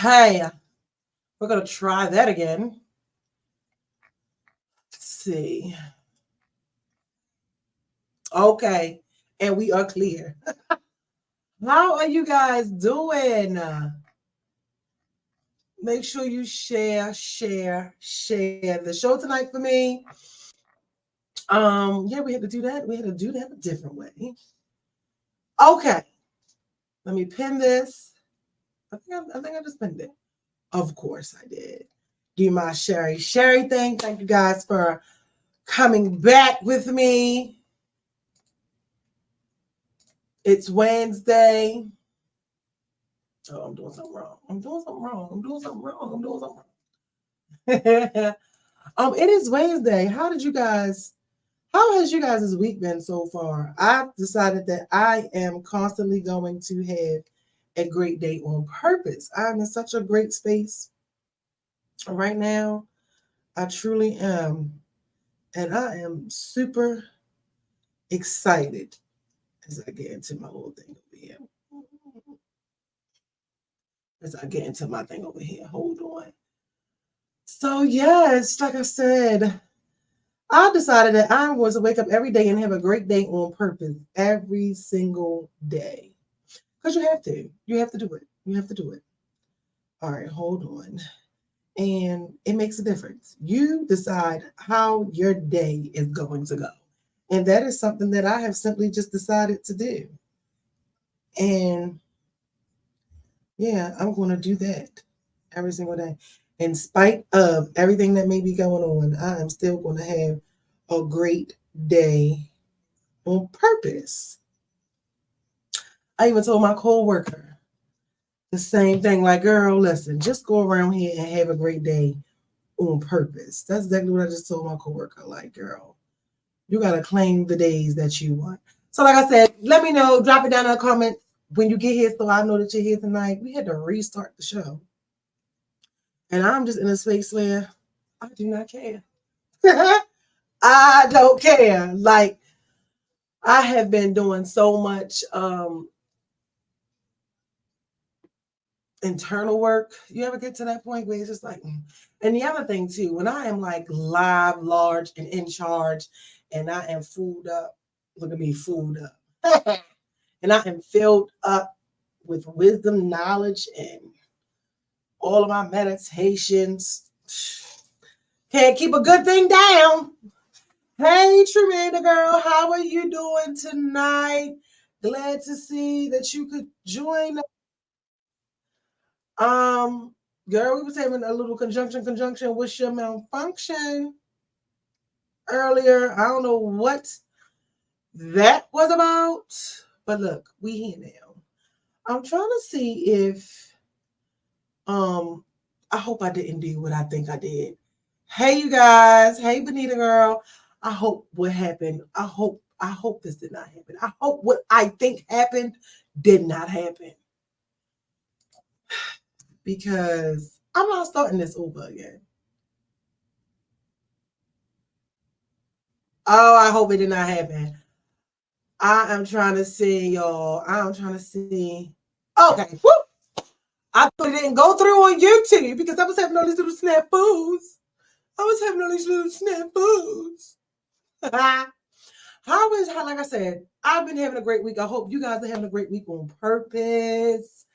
Hey, we're going to try that again. Let's see. Okay, and we are clear. How are you guys doing? Make sure you share the show tonight for me. Yeah, we had to do that. We had to do that a different way. Okay, let me pin this. I think I just pinned it. Of course I did. Do my Sherry thing. Thank you guys for coming back with me. It's Wednesday. Oh, I'm doing something wrong. I'm doing something wrong. I'm doing something wrong. I'm doing something wrong. It is Wednesday. How has you guys' week been so far? I've decided that I am constantly going to have a great day on purpose. I'm in such a great space right now. I truly am. And I am super excited as I get into my little thing over here. As I get into my thing over here. Hold on. So, yes, like I said, I decided that I'm going to wake up every day and have a great day on purpose every single day. Because you have to. You have to do it. You have to do it. All right, hold on. And it makes a difference. You decide how your day is going to go. And that is something that I have simply just decided to do. And yeah, I'm going to do that every single day. In spite of everything that may be going on, I am still going to have a great day on purpose. I even told my coworker the same thing. Like, girl, listen, just go around here and have a great day on purpose. That's exactly what I just told my coworker. Like, girl, you gotta claim the days that you want. So, like I said, let me know. Drop it down in the comments when you get here, so I know that you're here tonight. We had to restart the show, and I'm just in a space where I do not care. I don't care. Like, I have been doing so much internal work. You ever get to that point where it's just like, and the other thing too, when I am like live, large, and in charge, and I am fooled up, look at me, fooled up, and I am filled up with wisdom, knowledge, and all of my meditations. Can't keep a good thing down. Hey, Tremenda girl, how are you doing tonight? Glad to see that you could join. Um, Girl, we was having a little conjunction with your malfunction earlier. I don't know what that was about, but look, we here now. I'm trying to see if um I hope I didn't do what I think I did. Hey you guys, hey Benita girl. I hope what happened. I hope this did not happen. I hope what I think happened did not happen. Because I'm not starting this over again. Oh, I hope it did not happen. I am trying to see, y'all. I'm trying to see. Okay. Woo! I thought it didn't go through on YouTube because I was having all these little snafus. I was having all these little snafus. Like I said, I've been having a great week. I hope you guys are having a great week on purpose.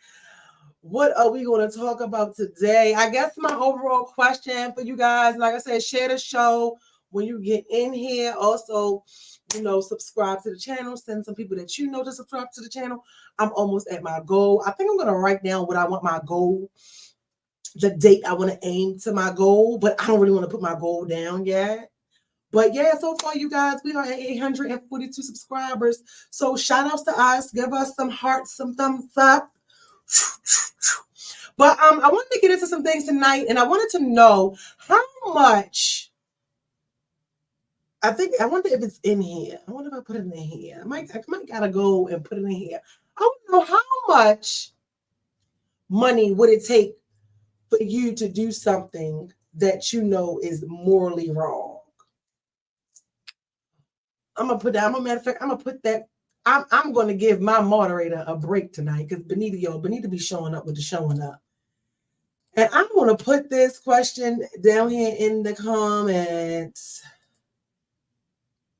What are we going to talk about today? I guess my overall question for you guys, like I said, share the show when you get in here. Also, subscribe to the channel. Send some people that you know to subscribe to the channel. I'm almost at my goal. I think I'm going to write down what I want my goal, the date I want to aim to my goal, but I don't really want to put my goal down yet. But yeah, so far, you guys, we are at 842 subscribers. So shout outs to us. Give us some hearts, some thumbs up. But I wanted to get into some things tonight, and I wanted to know how much. I wonder if it's in here. I wonder if I put it in here. I might gotta go and put it in here. I want to know how much money would it take for you to do something that you know is morally wrong. I'm gonna put that. I'm a matter of fact. I'm gonna put that. I'm gonna give my moderator a break tonight because Benita be showing up with the showing up. And I'm going to put this question down here in the comments.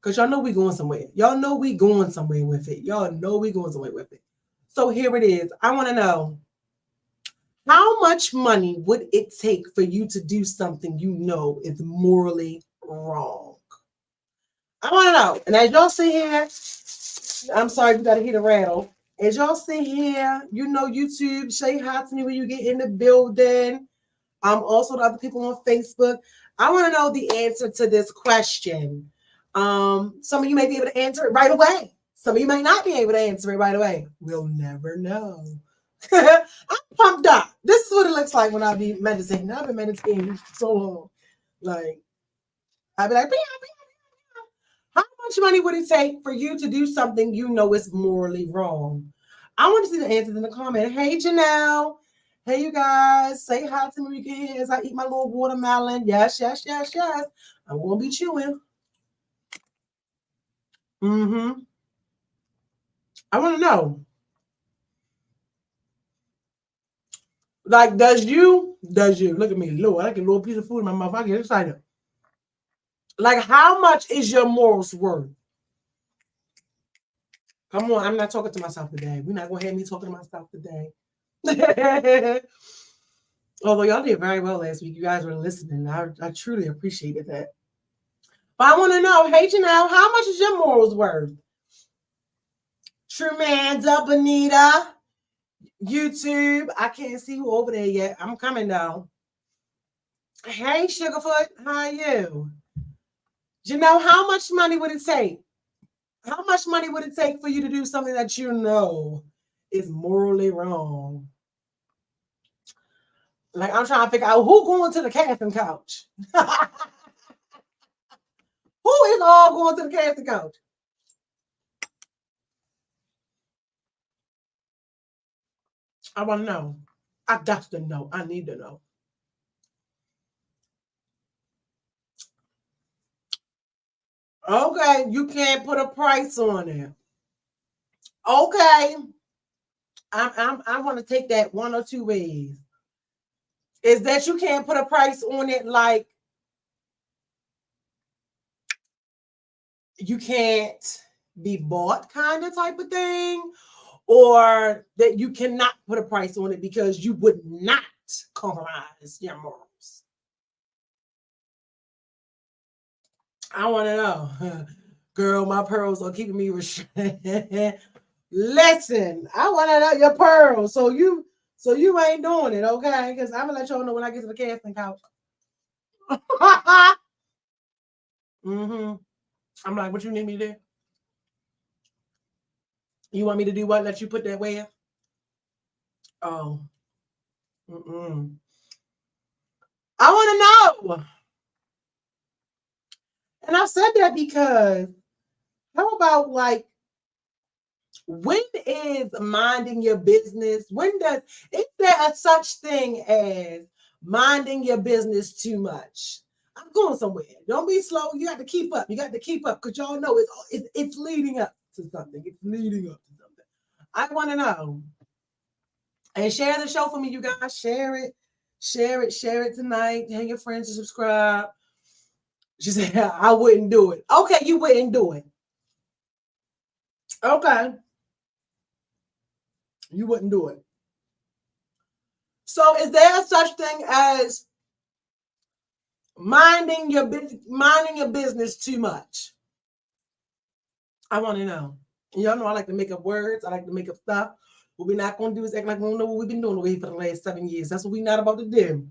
Because y'all know we going somewhere. Y'all know we going somewhere with it. Y'all know we going somewhere with it. So here it is. I want to know, how much money would it take for you to do something you know is morally wrong? I want to know. And as y'all see here, I'm sorry, you got to hear the rattle. As y'all see here, you know YouTube, say hi to me when you get in the building. Also the other people on Facebook. I want to know the answer to this question. Some of you may be able to answer it right away. Some of you may not be able to answer it right away. We'll never know. I'm pumped up. This is what it looks like when I be meditating. I've been meditating so long. Like, I'd be like, how much money would it take for you to do something you know is morally wrong? I want to see the answers in the comment. Hey, Janelle. Hey, you guys. Say hi to me again as I eat my little watermelon. Yes, yes, yes, yes. I'm going to be chewing. I want to know. Like, does you, look at me, Lord, I get a little piece of food in my mouth. I get excited. Like, how much is your morals worth? Come on, I'm not talking to myself today. We're not going to have me talking to myself today. Although y'all did very well last week. You guys were listening. I truly appreciated that. But I want to know, hey, Janelle, how much is your morals worth? True man's up, Anita. YouTube. I can't see who over there yet. I'm coming though. Hey, Sugarfoot. How are you? Janelle, how much money would it take? How much money would it take for you to do something that you know is morally wrong? Like, I'm trying to figure out who going to the casting couch. Who is all going to the casting couch? I want to know. I got to know. I need to know. Okay, you can't put a price on it. Okay. I want to take that one or two ways. Is that you can't put a price on it, like you can't be bought kind of type of thing, or that you cannot put a price on it because you would not compromise your morals? I want to know. Girl, my pearls are keeping me restrained. Listen, I want to know your pearls. So you ain't doing it, okay? Because I'm gonna let y'all know when I get to the casting couch. I'm like, what you need me to do? You want me to do what? Let you put that where? Oh. I want to know. And I said that because how about, like, when is minding your business? Is there a such thing as minding your business too much? I'm going somewhere. Don't be slow. You got to keep up. You got to keep up because y'all know it's leading up to something. It's leading up to something. I want to know. And share the show for me, you guys. Share it. Share it tonight. Tell your friends to subscribe. She said, I wouldn't do it. Okay, you wouldn't do it. Okay. You wouldn't do it. So is there such thing as minding your business too much? I want to know. Y'all know I like to make up words. I like to make up stuff. What we're not going to do is act like we don't know what we've been doing over here for the last 7 years. That's what we're not about to do.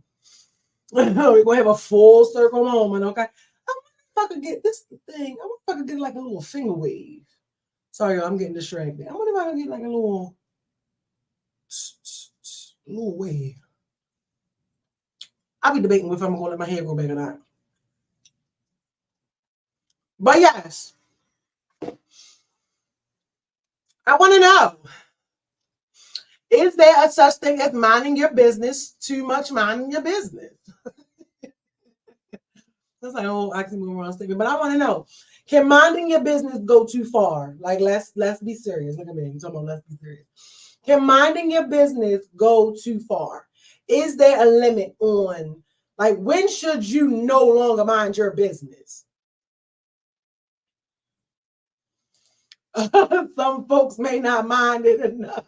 We're going to have a full circle moment, okay? I wonder if I could get this thing. I wonder if I could get like a little finger wave. Sorry, I'm getting distracted. I wonder if I could get like a little wave. I'll be debating if I'm going to let my hair grow back or not. But yes, I want to know, is there a such thing as minding your business too much, minding your business? That's like an old oxymoron statement, but I want to know, can minding your business go too far? Like, let's be serious. Look at me. You're talking about let's be serious. Can minding your business go too far? Is there a limit on, like, when should you no longer mind your business? Some folks may not mind it enough.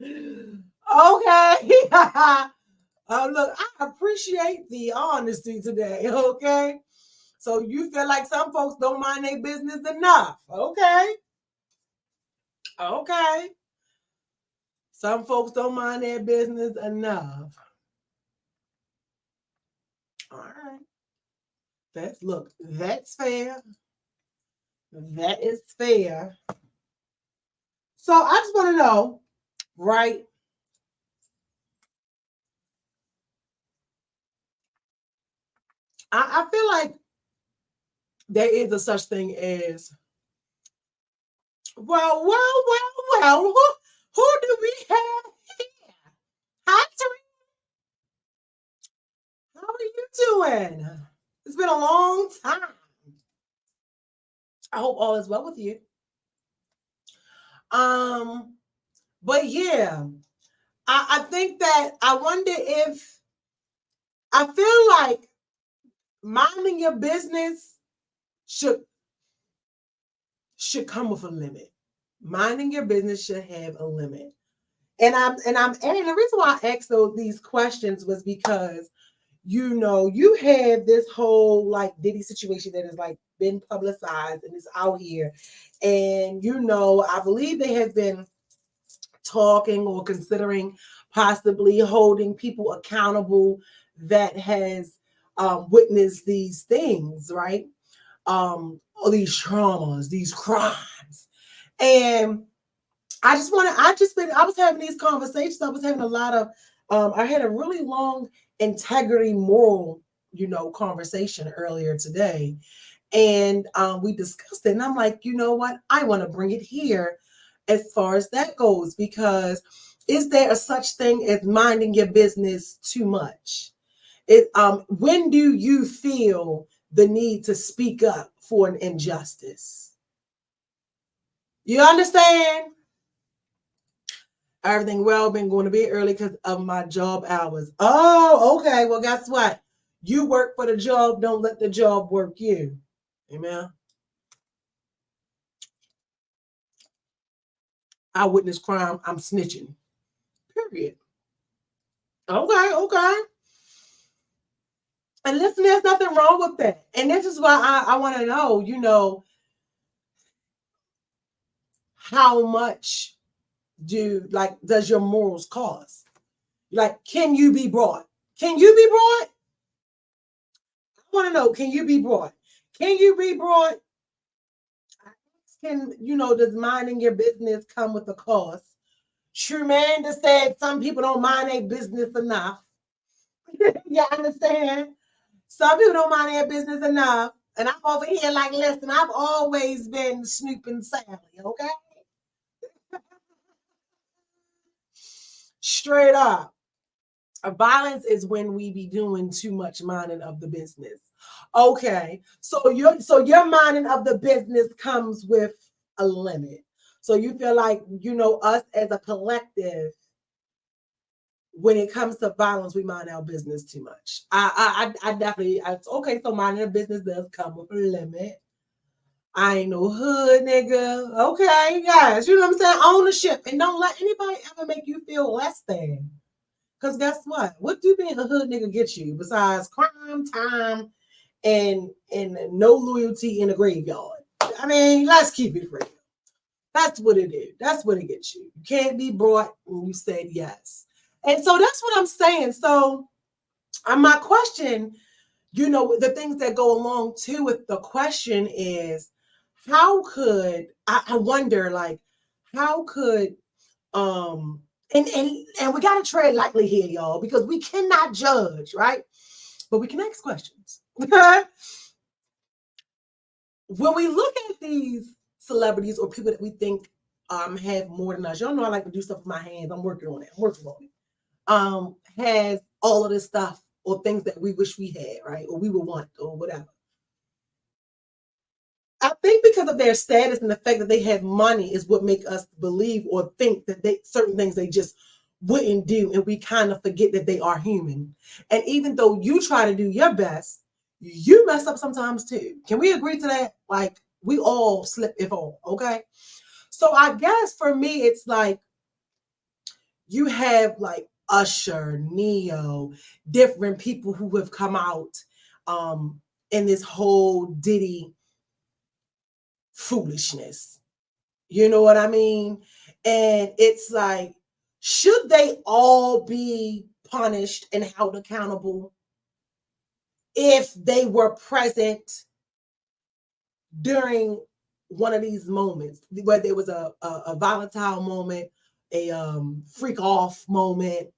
Okay. Look, I appreciate the honesty today. Okay. So you feel like some folks don't mind their business enough. Okay. Okay. Some folks don't mind their business enough. All right. That's fair. That is fair. So I just want to know, right? I feel like there is a such thing as, well. Who do we have here? Hi, Teresa. How are you doing? It's been a long time. I hope all is well with you. Um, but yeah, I think that I wonder if I feel like minding your business should come with a limit. Minding your business should have a limit. And the reason why I asked these questions was because you have this whole like Diddy situation that has like been publicized and is out here. And I believe they have been talking or considering possibly holding people accountable that has witnessed these things, right? All these traumas, these crimes. And I was having these conversations. I was having a lot of, I had a really long integrity moral, conversation earlier today. And we discussed it. And I'm like, you know what? I want to bring it here as far as that goes, because is there a such thing as minding your business too much? When do you feel the need to speak up for an injustice? You understand? Everything well, been going to be early because of my job hours. Oh, okay. Well, guess what? You work for the job, don't let the job work you. Amen. I witness crime, I'm snitching. Period. Okay. And listen, there's nothing wrong with that. And this is why I want to know, how much does your morals cost? Like, can you be brought? Can you be brought? I want to know, can you be brought? Can you be brought? Does minding your business come with a cost? Tremanda said some people don't mind their business enough. You understand? Some people don't mind their business enough. And I'm over here like, listen, I've always been Snooping Sally, okay? Straight up. Violence is when we be doing too much minding of the business. Okay. So your minding of the business comes with a limit. So you feel like, us as a collective, when it comes to violence, we mind our business too much. I definitely, okay, so minding the business does come with a limit. I ain't no hood nigga. Okay, guys, you know what I'm saying? Ownership. And don't let anybody ever make you feel less than. Because guess what? What do being a hood nigga get you besides crime, time, and no loyalty in the graveyard? I mean, let's keep it real. That's what it is. That's what it gets you. You can't be brought when you said yes. And so that's what I'm saying. So my question, the things that go along too with the question is, how could I wonder, like, how could and we gotta tread lightly here, y'all, because we cannot judge, right? But we can ask questions. When we look at these celebrities or people that we think have more than us, y'all know I like to do stuff with my hands. I'm working on it. Has all of this stuff or things that we wish we had, right? Or we would want or whatever. I think because of their status and the fact that they have money is what make us believe or think that certain things they just wouldn't do, and we kind of forget that they are human. And even though you try to do your best, you mess up sometimes too. Can we agree to that? Like, we all slip and fall, okay? So I guess for me, it's like you have like Usher, Neo, different people who have come out in this whole Diddy foolishness. You know what I mean? And it's like, should they all be punished and held accountable if they were present during one of these moments, whether it was a volatile moment, a freak off moment,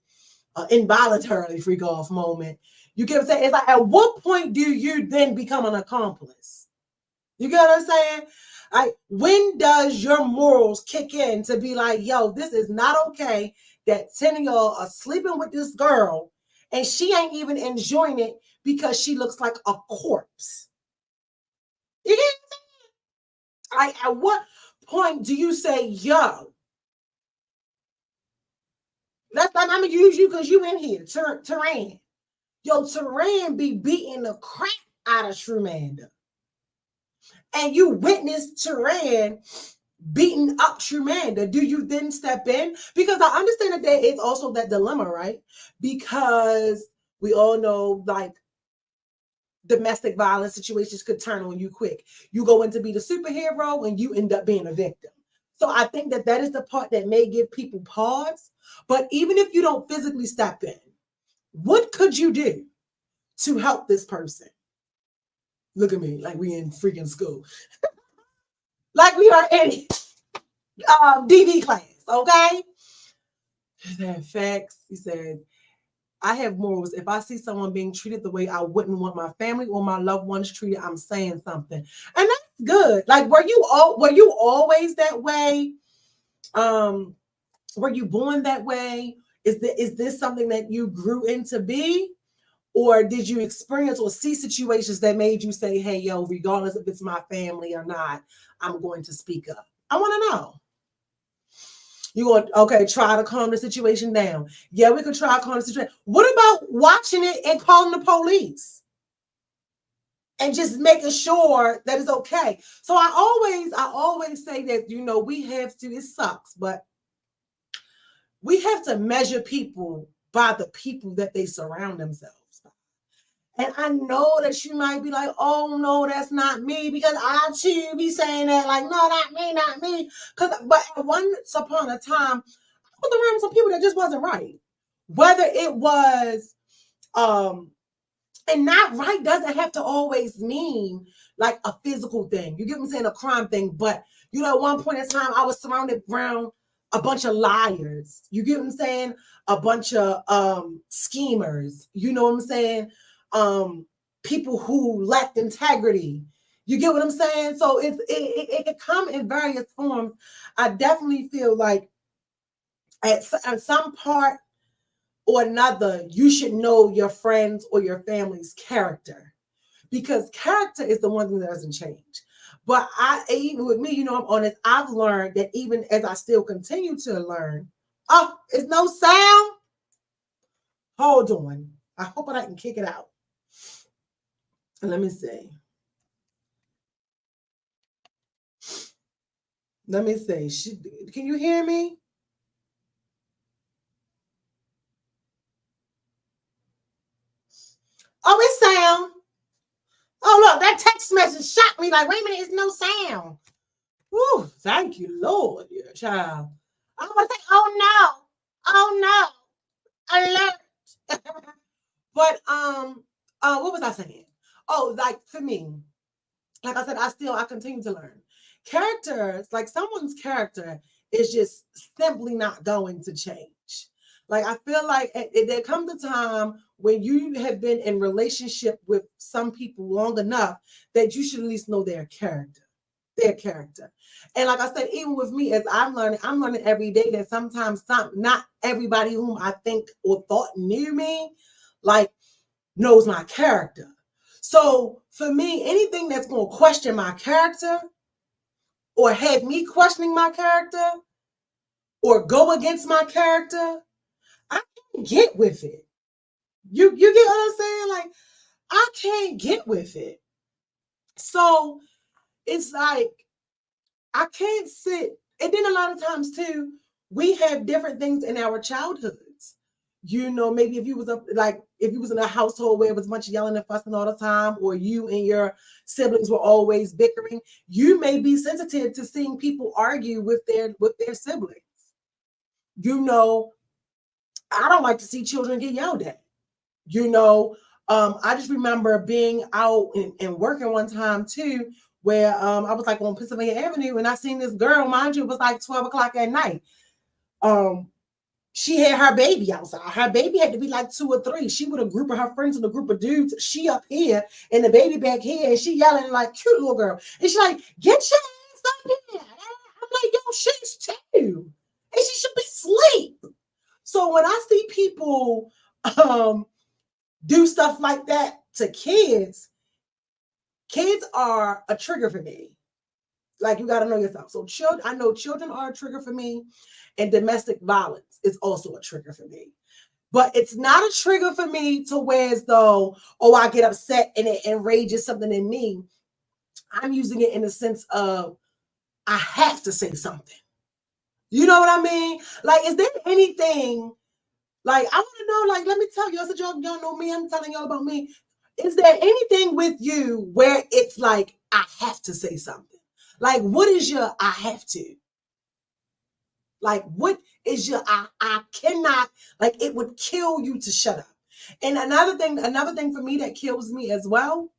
involuntarily freak off moment? You get what I'm saying? It's like, at what point do you then become an accomplice? You get what I'm saying? Like, when does your morals kick in to be like, yo, this is not okay that 10 of y'all are sleeping with this girl and she ain't even enjoying it because she looks like a corpse? You get what I'm saying? Like, at what point do you say, yo, I'm gonna use you because you in here, Teran. Yo, Teran be beating the crap out of Shrumanda. And you witnessed Teran beating up Shrumanda. Do you then step in? Because I understand that there is also that dilemma, right? Because we all know, like, domestic violence situations could turn on you quick. You go in to be the superhero and you end up being a victim. So I think that that is the part that may give people pause. But even if you don't physically step in, what could you do to help this person? Look at me, like we in freaking school. Like we are in DV class, okay? He said, facts. He said, I have morals. If I see someone being treated the way I wouldn't want my family or my loved ones treated, I'm saying something. And that's good. Like, were you always that way? Were you born that way? Is this something that you grew into be? Or did you experience or see situations that made you say, hey, yo, regardless if it's my family or not, I'm going to speak up? I want to know. You going to, okay, try to calm the situation down. Yeah, we could try to calm the situation. What about watching it and calling the police? And just making sure that it's okay. So I always say that, you know, we have to, it sucks, but we have to measure people by the people that they surround themselves by. And I know that you might be like, oh no, that's not me, because I too be saying that, like, no, not me, not me. But once upon a time, I was around some people that just wasn't right. Whether it was and not right doesn't have to always mean like a physical thing. You get what I'm saying? A crime thing. But you know, at one point in time, I was surrounded around a bunch of liars. You get what I'm saying? A bunch of schemers. You know what I'm saying? People who lacked integrity. You get what I'm saying? So it can come in various forms. I definitely feel like at some part or another, you should know your friends or your family's character, because character is the one thing that doesn't change. But even with me, you know, I'm honest, I've learned that even as I still continue to learn, oh, it's no sound. Hold on. I hope I can kick it out. Let me see. Let me see. Can you hear me? Oh, it's sound. Oh, look, that text message shocked me. Like, wait a minute, it's no sound. Woo, thank you, Lord, yeah, child. I'm gonna say, oh no, alert. But what was I saying? Oh, like for me, like I said, I continue to learn. Characters, like someone's character is just simply not going to change. Like I feel like there comes a time when you have been in relationship with some people long enough that you should at least know their character. Their character. And like I said, even with me, as I'm learning every day that sometimes not everybody whom I think or thought knew me, like knows my character. So for me, anything that's going to question my character or have me questioning my character or go against my character, I can't get with it. You get what I'm saying? Like, I can't get with it. So it's like I can't sit. And then a lot of times too, we have different things in our childhoods. Maybe if you was up like if you was in a household where it was much yelling and fussing all the time, or you and your siblings were always bickering, you may be sensitive to seeing people argue with their siblings. You know, I don't like to see children get yelled at. you know I just remember being out and working one time too, where I was like on Pennsylvania Avenue, and I seen this girl. Mind you, it was like 12 o'clock at night. um she had her baby outside. Her baby had to be like 2 or 3. She with a group of her friends and a group of dudes. She up here and the baby back here, and she yelling like cute little girl, and she like, get your ass up here. I'm like, yo, she's 2 and she should be asleep. So when I see people um do stuff like that to kids, kids are a trigger for me. Like, you got to know yourself. So I know children are a trigger for me, and domestic violence is also a trigger for me. But it's not a trigger for me to where as though, oh, I get upset and it enrages something in me. I'm using it in the sense of I have to say something. You know what I mean? Like, is there anything, like, I want to know, like, let me tell you, as a joke, y'all know me, I'm telling y'all about me. Is there anything with you where it's like, I have to say something? Like, what is your I have to? Like, what is your I cannot, like, it would kill you to shut up. And another thing for me that kills me as well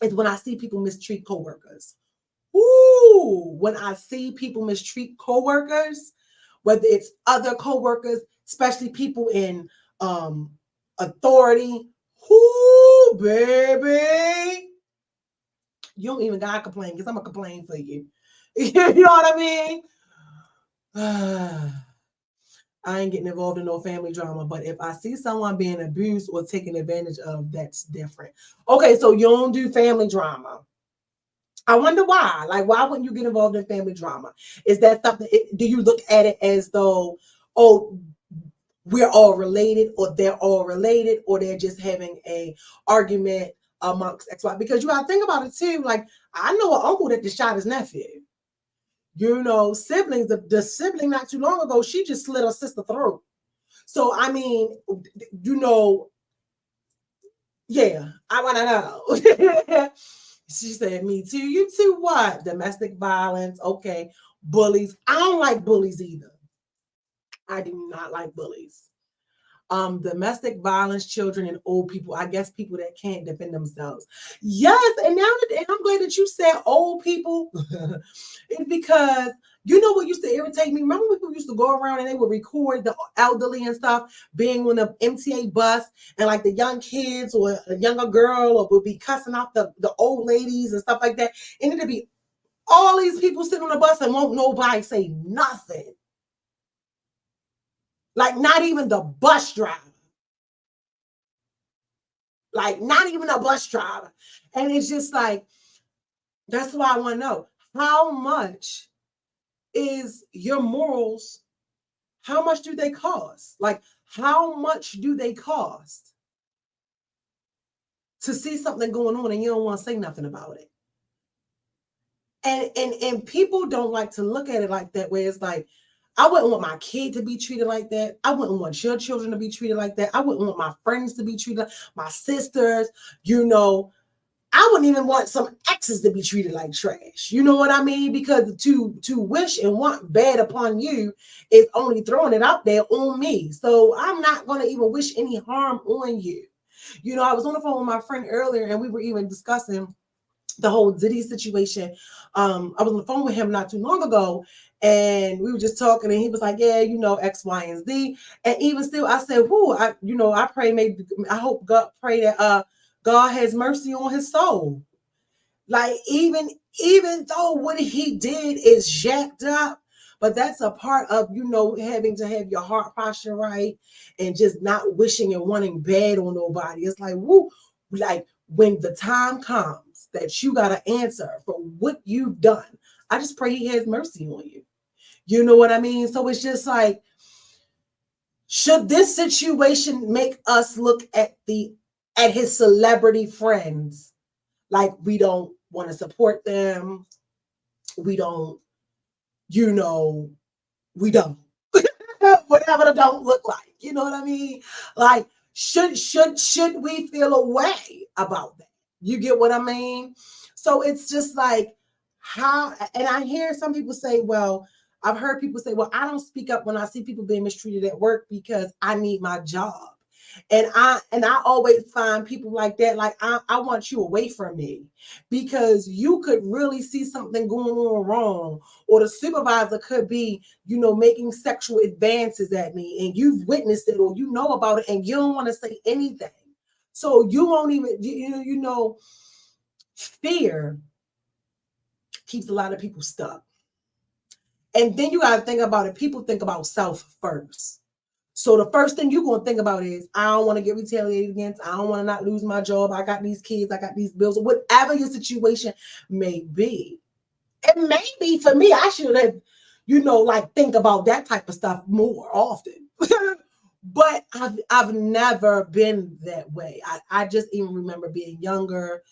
is when I see people mistreat coworkers. Ooh, when I see people mistreat coworkers, whether it's other coworkers, especially people in authority. Ooh, baby, you don't even gotta complain, because I'm gonna complain for you. You know what I mean? I ain't getting involved in no family drama, but if I see someone being abused or taken advantage of, that's different. Okay, so you don't do family drama. I wonder why. Like, why wouldn't you get involved in family drama? Is that something? Do you look at it as though, oh, we're all related, or they're all related, or they're just having a argument amongst ex-wife? Because you gotta think about it too. Like, I know an uncle that just shot his nephew. Siblings. The sibling not too long ago, she just slit her sister throat. So I mean, yeah, I want to know. She said, me too. You too what? Domestic violence. Okay. Bullies. I don't like bullies either. I do not like bullies. Domestic violence, children and old people. I guess people that can't defend themselves. Yes, and I'm glad that you said old people. It's because you know what used to irritate me? Remember when people used to go around and they would record the elderly and stuff being on the MTA bus, and like the young kids or a younger girl or would be cussing out the old ladies and stuff like that. And it'd be all these people sitting on the bus and won't nobody say nothing. Like, not even the bus driver. Like, not even a bus driver. And it's just like, that's why I want to know, how much is your morals? How much do they cost? Like, how much do they cost to see something going on and you don't want to say nothing about it? And people don't like to look at it like that, where it's like, I wouldn't want my kid to be treated like that. I wouldn't want your children to be treated like that. I wouldn't want my friends to be treated, my sisters, I wouldn't even want some exes to be treated like trash. You know what I mean? Because to wish and want bad upon you is only throwing it out there on me. So I'm not going to even wish any harm on you. I was on the phone with my friend earlier, and we were even discussing the whole Diddy situation. I was on the phone with him not too long ago, and we were just talking, and he was like, yeah, X, Y, and Z. And even still, I said, whoo, I pray, maybe, I hope God, pray that God has mercy on his soul. Like, even though what he did is jacked up, but that's a part of, having to have your heart posture right, and just not wishing and wanting bad on nobody. It's like, woo, like, when the time comes that you got to answer for what you've done, I just pray he has mercy on you. You know what I mean? So it's just like, Should this situation make us look at his celebrity friends like we don't want to support them? We don't, you know, we don't. Whatever the don't look like. You know what I mean? Like, should we feel a way about that? You get what I mean? So it's just like how, and I hear some people say, well, I've heard people say, well, I don't speak up when I see people being mistreated at work because I need my job. And I always find people like that, like I want you away from me because you could really see something going on wrong, or the supervisor could be, making sexual advances at me, and you've witnessed it or you know about it, and you don't want to say anything. So you won't even, fear keeps a lot of people stuck. And then you got to think about it. People think about self first. So the first thing you're going to think about is, I don't want to get retaliated against. I don't want to not lose my job. I got these kids. I got these bills. Whatever your situation may be. And maybe for me, I should have, think about that type of stuff more often. But I've never been that way. I just even remember being younger,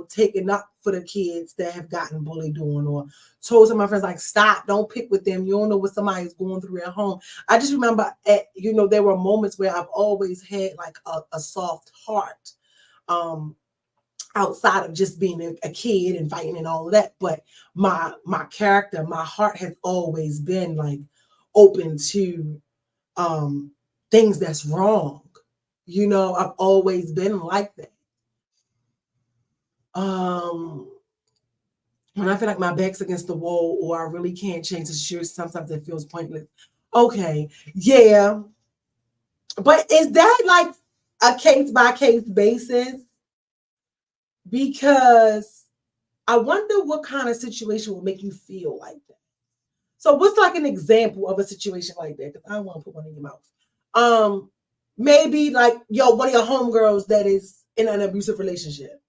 taking up for the kids that have gotten bullied on, or told some of my friends, like, stop, don't pick with them. You don't know what somebody's going through at home. I just remember, there were moments where I've always had like a soft heart, outside of just being a kid and fighting and all of that. But my character, my heart has always been like open to things that's wrong. I've always been like that. When I feel like my back's against the wall or I really can't change the situation, sometimes it feels pointless. Okay, yeah. But is that like a case by case basis? Because I wonder what kind of situation will make you feel like that. So what's like an example of a situation like that? Because I don't want to put one in your mouth. Maybe like, one of your homegirls that is in an abusive relationship.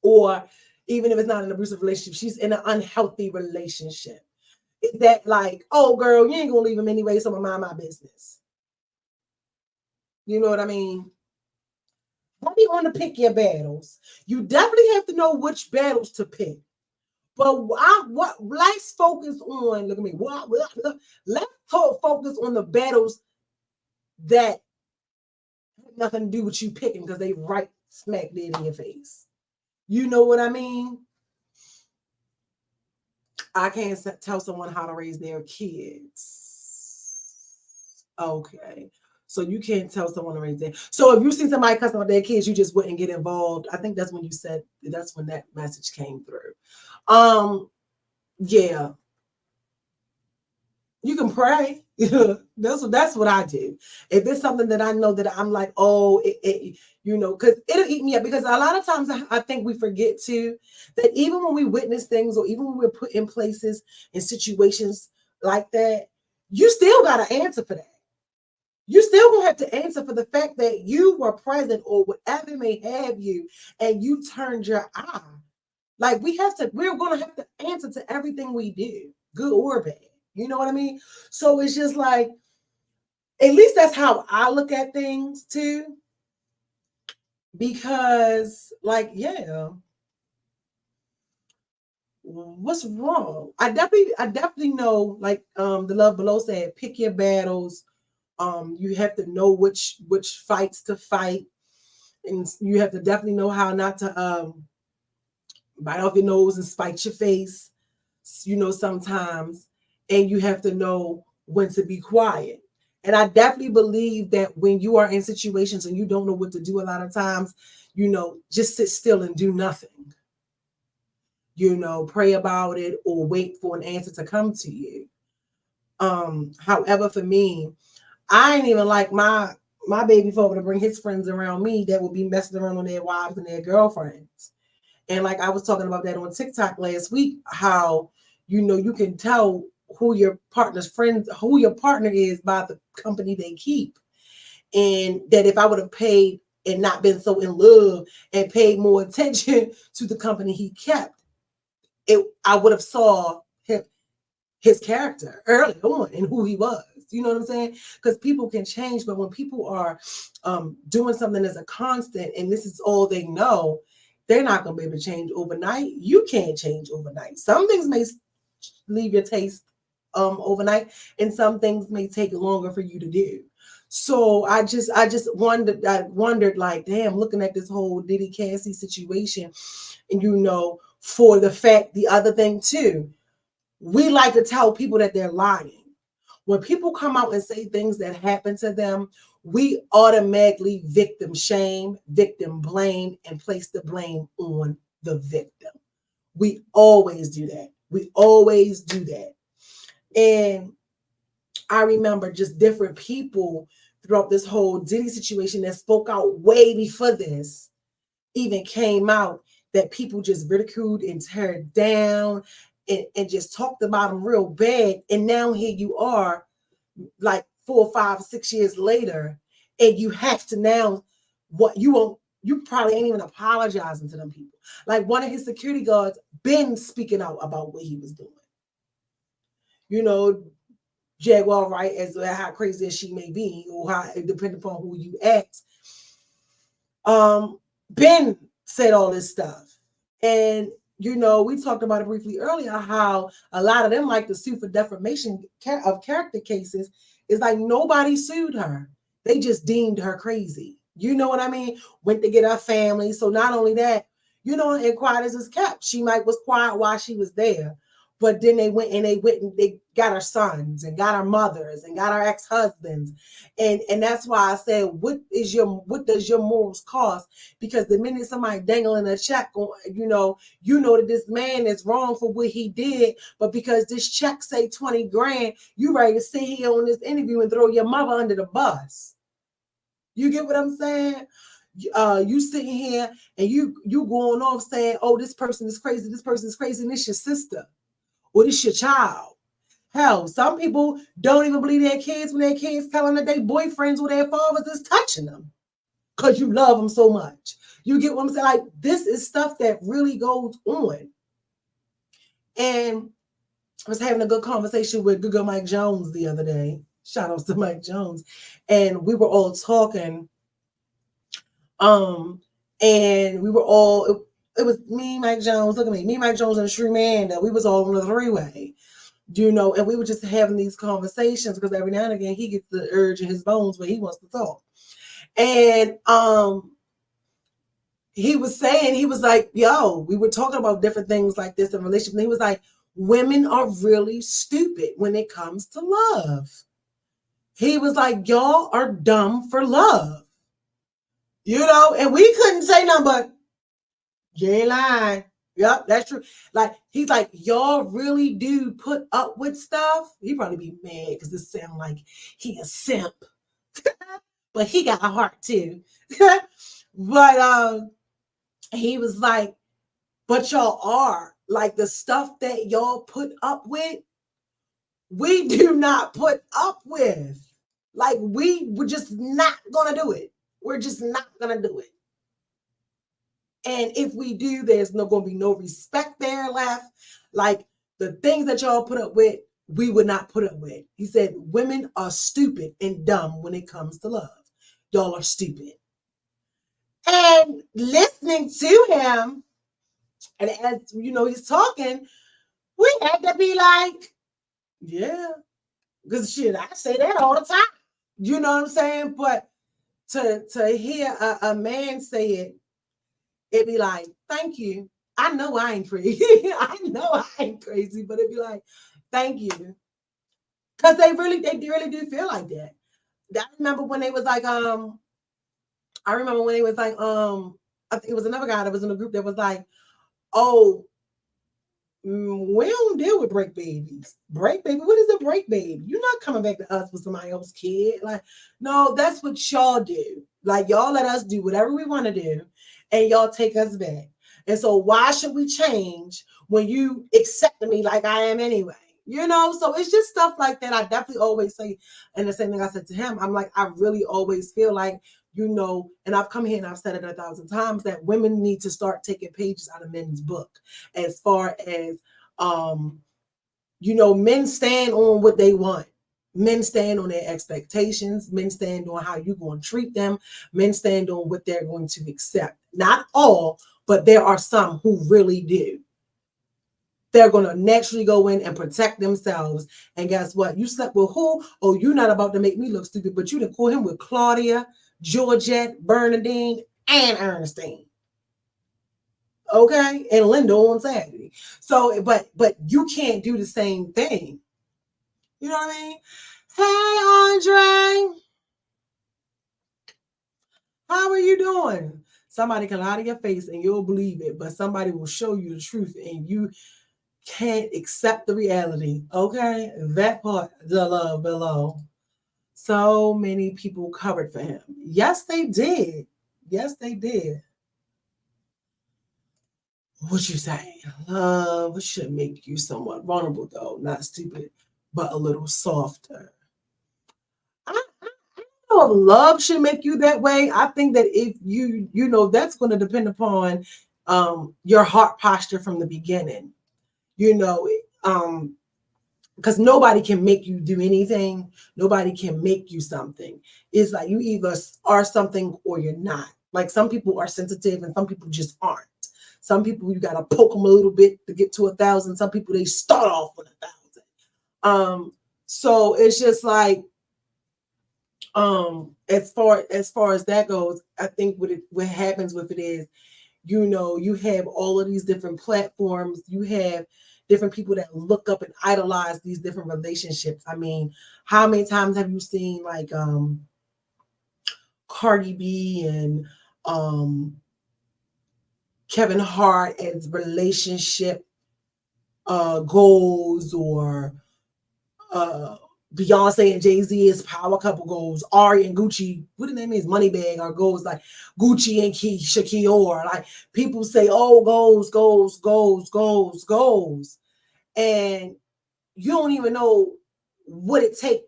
Or even if it's not an abusive relationship, she's in an unhealthy relationship. Is that like, oh girl, you ain't gonna leave him anyway, so I'm gonna mind my business? You know what I mean? Don't be on to pick your battles. You definitely have to know which battles to pick. But let's focus on, look at me, let's focus on the battles that have nothing to do with you picking because they right smack dead in your face. You know what I mean? I can't tell someone how to raise their kids. Okay. So you can't tell someone to raise their. So if you see somebody cussing out their kids, you just wouldn't get involved. I think that's when you said, that's when that message came through. Yeah. You can pray. That's what I do. If it's something that I know that I'm like, oh, because it'll eat me up. Because a lot of times I think we forget too that even when we witness things, or even when we're put in places in situations like that, you still got to answer for that. You still gonna have to answer for the fact that you were present, or whatever may have you, and you turned your eye. Like we're gonna have to answer to everything we do, good or bad. You know what I mean? So it's just like, at least that's how I look at things too. Because, like, yeah, what's wrong? I definitely know, like the Love Below said, pick your battles. You have to know which fights to fight, and you have to definitely know how not to bite off your nose and spite your face, sometimes. And you have to know when to be quiet. And I definitely believe that when you are in situations and you don't know what to do a lot of times, just sit still and do nothing. Pray about it or wait for an answer to come to you. However, for me, I ain't even like my baby father to bring his friends around me that will be messing around on their wives and their girlfriends. And like I was talking about that on TikTok last week, how you can tell who your partner is by the company they keep. And that if I would have paid and not been so in love and paid more attention to the company he kept, I would have saw his character early on and who he was. You know what I'm saying? Because people can change, but when people are doing something as a constant and this is all they know, they're not going to be able to change overnight. You can't change overnight. Some things may leave your taste overnight, and some things may take longer for you to do. So I just wondered like, damn, looking at this whole Diddy Cassie situation, and for the fact, the other thing too, we like to tell people that they're lying. When people come out and say things that happen to them, we automatically victim shame, victim blame, and place the blame on the victim. We always do that. We always do that. And I remember just different people throughout this whole Diddy situation that spoke out way before this even came out, that people just ridiculed and tear down and just talked about him real bad. And now here you are, like 4, 5, 6 years later, and you have to now, you probably ain't even apologizing to them people. Like one of his security guards been speaking out about what he was doing. Jaguar, right, as how crazy as she may be, or how, depending upon who you ask, Ben said all this stuff. And we talked about it briefly earlier, how a lot of them like to sue for defamation of character cases. It's like nobody sued her. They just deemed her crazy. You know what I mean? Went to get her family. So not only that, and quiet as is kept. She was quiet while she was there. But then they went and they got her sons and got her mothers and got her ex-husbands. And that's why I said, what does your morals cost? Because the minute somebody dangling a check on, you know that this man is wrong for what he did, but because this check say 20 grand, you ready to sit here on this interview and throw your mother under the bus. You get what I'm saying? You sitting here and you going off saying, oh, this person is crazy, and it's your sister. Or this your child. Hell, some people don't even believe their kids when their kids tell them that their boyfriends or their fathers is touching them because you love them so much. You get what I'm saying? Like, this is stuff that really goes on. And I was having a good conversation with Good Mike Jones the other day. Shout outs to Mike Jones. And we were all talking. And we were all... It was me, Mike Jones. Look at me, Mike Jones, and Shrew Manda. We was all on the three-way, and we were just having these conversations because every now and again he gets the urge in his bones where he wants to talk. And he was saying, he was like, yo, we were talking about different things like this in relationships. And he was like, women are really stupid when it comes to love. He was like, y'all are dumb for love. And we couldn't say nothing but, you ain't lying. Yep, that's true. Like, he's like, y'all really do put up with stuff. He probably be mad because this sound like he a simp. But he got a heart too. But he was like, but y'all are. Like, the stuff that y'all put up with, we do not put up with. Like, we're just not gonna do it. We're just not gonna do it. And if we do, there's going to be no respect there left. Like, the things that y'all put up with, we would not put up with. He said, women are stupid and dumb when it comes to love. Y'all are stupid. And listening to him, and as he's talking, we had to be like, yeah. Because shit, I say that all the time. You know what I'm saying? But to hear a man say it, it'd be like, thank you. I know I ain't crazy. I know I ain't crazy, but it'd be like, thank you. Because they really do feel like that. I remember when they was like, I think it was another guy that was in a group that was like, oh, we don't deal with break babies. Break baby? What is a break baby? You're not coming back to us with somebody else's kid. Like, no, that's what y'all do. Like, y'all let us do whatever we want to do, and y'all take us back. And so why should we change when you accept me like I am anyway? So it's just stuff like that. I definitely always say, and the same thing I said to him, I'm like, I really always feel like, and I've come here and I've said it 1,000 times, that women need to start taking pages out of men's book as far as, men stand on what they want. Men stand on their expectations. Men stand on how you're going to treat them. Men stand on what they're going to accept. Not all, but there are some who really do. They're going to naturally go in and protect themselves. And guess what? You slept with who? Oh, you're not about to make me look stupid, but you done call him with Claudia, Georgette, Bernadine, and Ernestine. Okay? And Linda on Saturday. So, but you can't do the same thing. You know what I mean? Hey, Andre. How are you doing? Somebody can lie to your face and you'll believe it, but somebody will show you the truth and you can't accept the reality. Okay? That part, the love below. So many people covered for him. Yes, they did. Yes, they did. What you say? Love should make you somewhat vulnerable, though, not stupid, but a little softer. I know if love should make you that way. I think that if that's going to depend upon your heart posture from the beginning. You know, because nobody can make you do anything. Nobody can make you something. It's like you either are something or you're not. Like some people are sensitive and some people just aren't. Some people you gotta poke them a little bit to get to 1,000. Some people they start off with 1,000. So it's just like as far as that goes, I think what happens with it is, you have all of these different platforms. You have different people that look up and idolize these different relationships. I mean, how many times have you seen like Cardi B and Kevin Hart as relationship goals, or Beyonce and Jay-Z as power couple goals, Ari and Gucci, what the name is, Moneybag, or goals like Gucci and Keisha Kior. Like people say, oh, goals. And you don't even know what it takes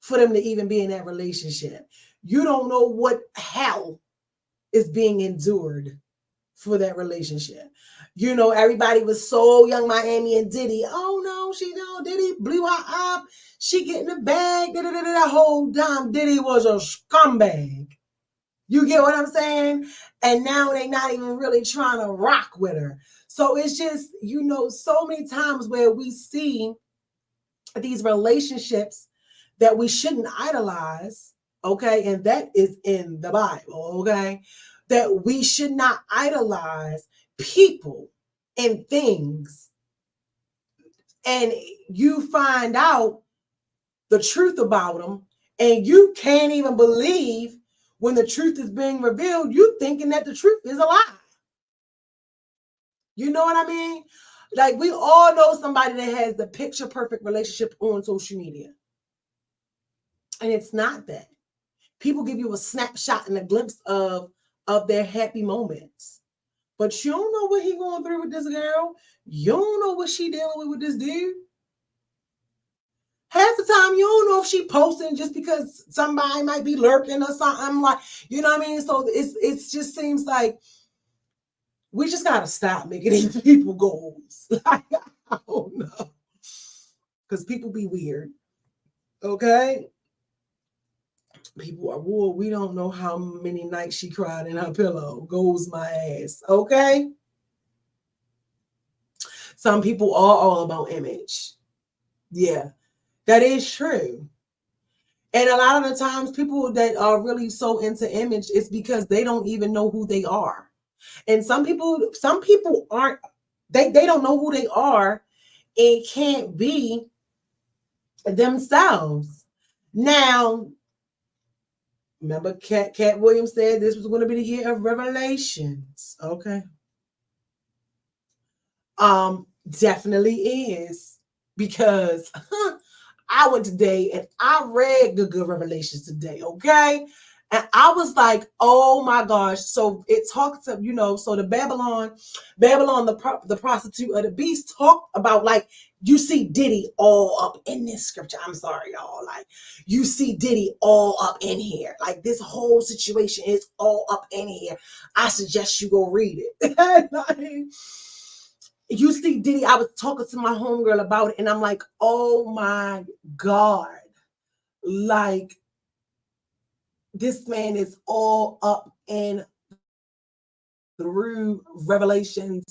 for them to even be in that relationship. You don't know what hell is being endured for that relationship. Everybody was so Young Miami and Diddy. Oh no, Diddy blew her up. She getting the bag. That whole time Diddy was a scumbag. You get what I'm saying? And now they not even really trying to rock with her. So it's just, so many times where we see these relationships that we shouldn't idolize, okay? And that is in the Bible, okay? That we should not idolize people and things. And you find out the truth about them, and you can't even believe when the truth is being revealed. You thinking that the truth is a lie. You know what I mean? Like we all know somebody that has the picture perfect relationship on social media. And it's not that. People give you a snapshot and a glimpse of their happy moments. But you don't know what he going through with this girl. You don't know what she dealing with this dude. Half the time you don't know if she posting just because somebody might be lurking or something, like, you know what I mean? So it just seems like we just gotta stop making these people goals. Like, I don't know. Because people be weird. Okay? People are, whoa, we don't know how many nights she cried in her pillow. Goes my ass. Okay? Some people are all about image. Yeah, that is true. And a lot of the times, people that are really so into image, it's because they don't even know who they are. And some people aren't, they don't know who they are and can't be themselves. Now, remember Cat Williams said this was going to be the year of revelations. Okay. Definitely is, because I went today and I read the good revelations today, okay? And I was like, oh my gosh. So it talks of, so the Babylon, the prostitute of the beast, talked about, like, you see Diddy all up in this scripture. I'm sorry, y'all. Like, you see Diddy all up in here. Like, this whole situation is all up in here. I suggest you go read it. Like, you see Diddy, I was talking to my homegirl about it, and I'm like, oh my God. like this man is all up and through Revelations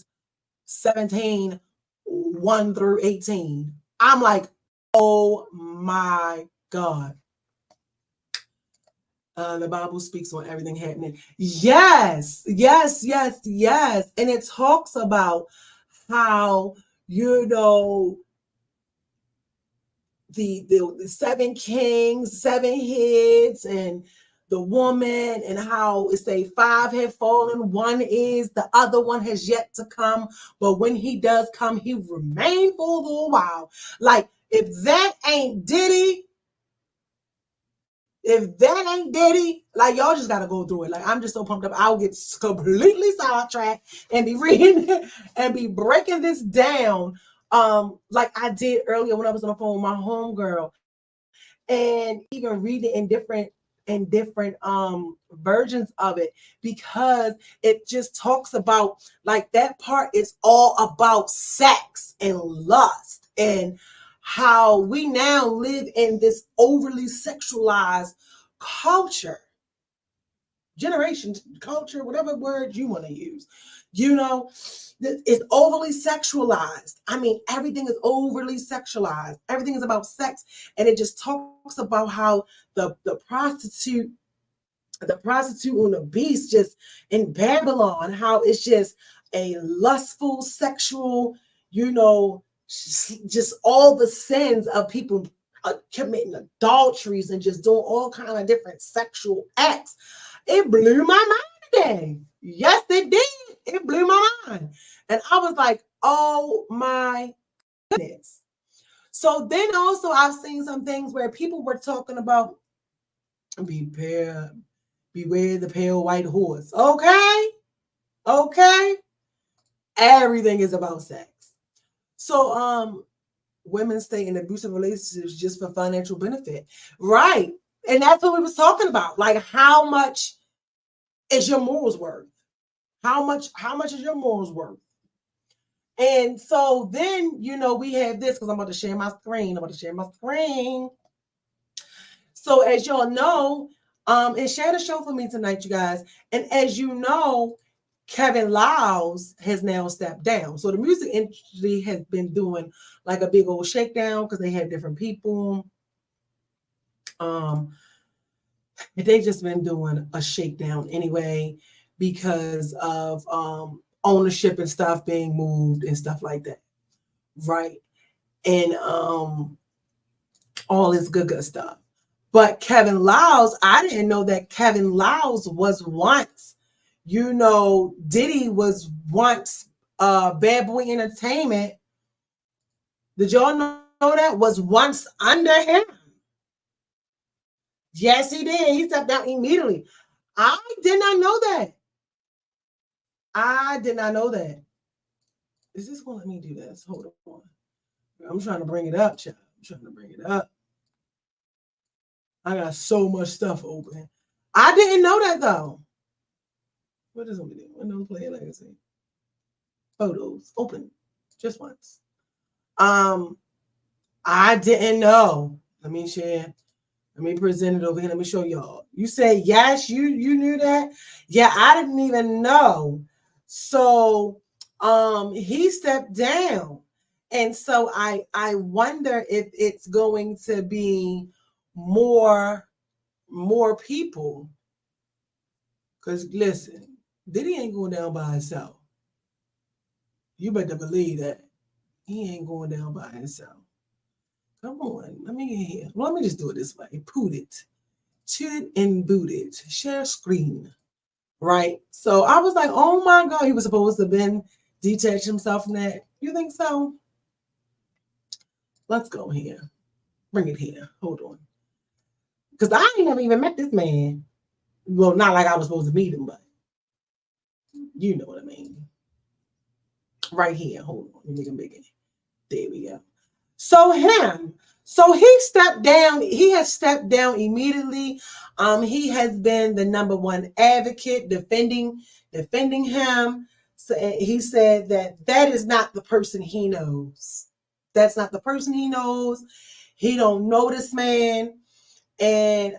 17, 1 through 18. I'm like, oh my God. The Bible speaks on everything happening. Yes, yes, yes, yes. And it talks about how, the seven kings, seven heads, and the woman, and how it say five have fallen, one is, the other one has yet to come. But when he does come, he remain for a little while. Like, if that ain't Diddy, like, y'all just gotta go through it. Like, I'm just so pumped up. I'll get completely sidetracked and be reading and be breaking this down. Like I did earlier when I was on the phone with my homegirl, and even read it in different versions of it, because it just talks about, like, that part is all about sex and lust, and how we now live in this overly sexualized culture, generation, culture, whatever word you want to use. It's overly sexualized. I mean, everything is overly sexualized. Everything is about sex. And it just talks about how the prostitute on the beast, just in Babylon, how it's just a lustful, sexual, just all the sins of people committing adulteries and just doing all kind of different sexual acts. It blew my mind again. Yes, it did. It blew my mind. And I was like, oh my goodness. So then also I've seen some things where people were talking about beware the pale white horse. Okay. Everything is about sex. So women stay in abusive relationships just for financial benefit. Right. And that's what we was talking about. Like, how much is your morals worth? How much is your morals worth? And so then, we have this, because I'm about to share my screen. So as y'all know, and share the show for me tonight, you guys. And as you know, Kevin Liles has now stepped down. So the music industry has been doing like a big old shakedown, because they have different people. They've just been doing a shakedown anyway, because of ownership and stuff being moved and stuff like that. Right. And all this good stuff. But Kevin Liles, I didn't know that Kevin Liles was once, Diddy was once Bad Boy Entertainment. Did y'all know that was once under him? Yes, he did. He stepped down immediately. I did not know that. Is this going to let me do this? Hold on. I'm trying to bring it up, child. I got so much stuff open. I didn't know that, though. What is over there? Windows Player Legacy. Photos. Open. Just once. I didn't know. Let me share. Let me present it over here. Let me show y'all. You say yes, you knew that? Yeah, I didn't even know. So he stepped down. And so I wonder if it's going to be more people. Because listen, Diddy ain't going down by himself. You better believe that. He ain't going down by himself. Come on, let me get here. Let me just do it this way. Put it. Toot and boot it. Share screen. Right? So I was like, oh my God, he was supposed to have been detach himself from that. You think so? Let's go here. Bring it here. Hold on. Because I ain't never even met this man. Well, not like I was supposed to meet him, but you know what I mean. Right here. Hold on. Let me make him bigger. There we go. So he stepped down. He has stepped down immediately. He has been the number one advocate defending him. So he said that is not the person he knows. That's not the person he knows. He don't know this man. And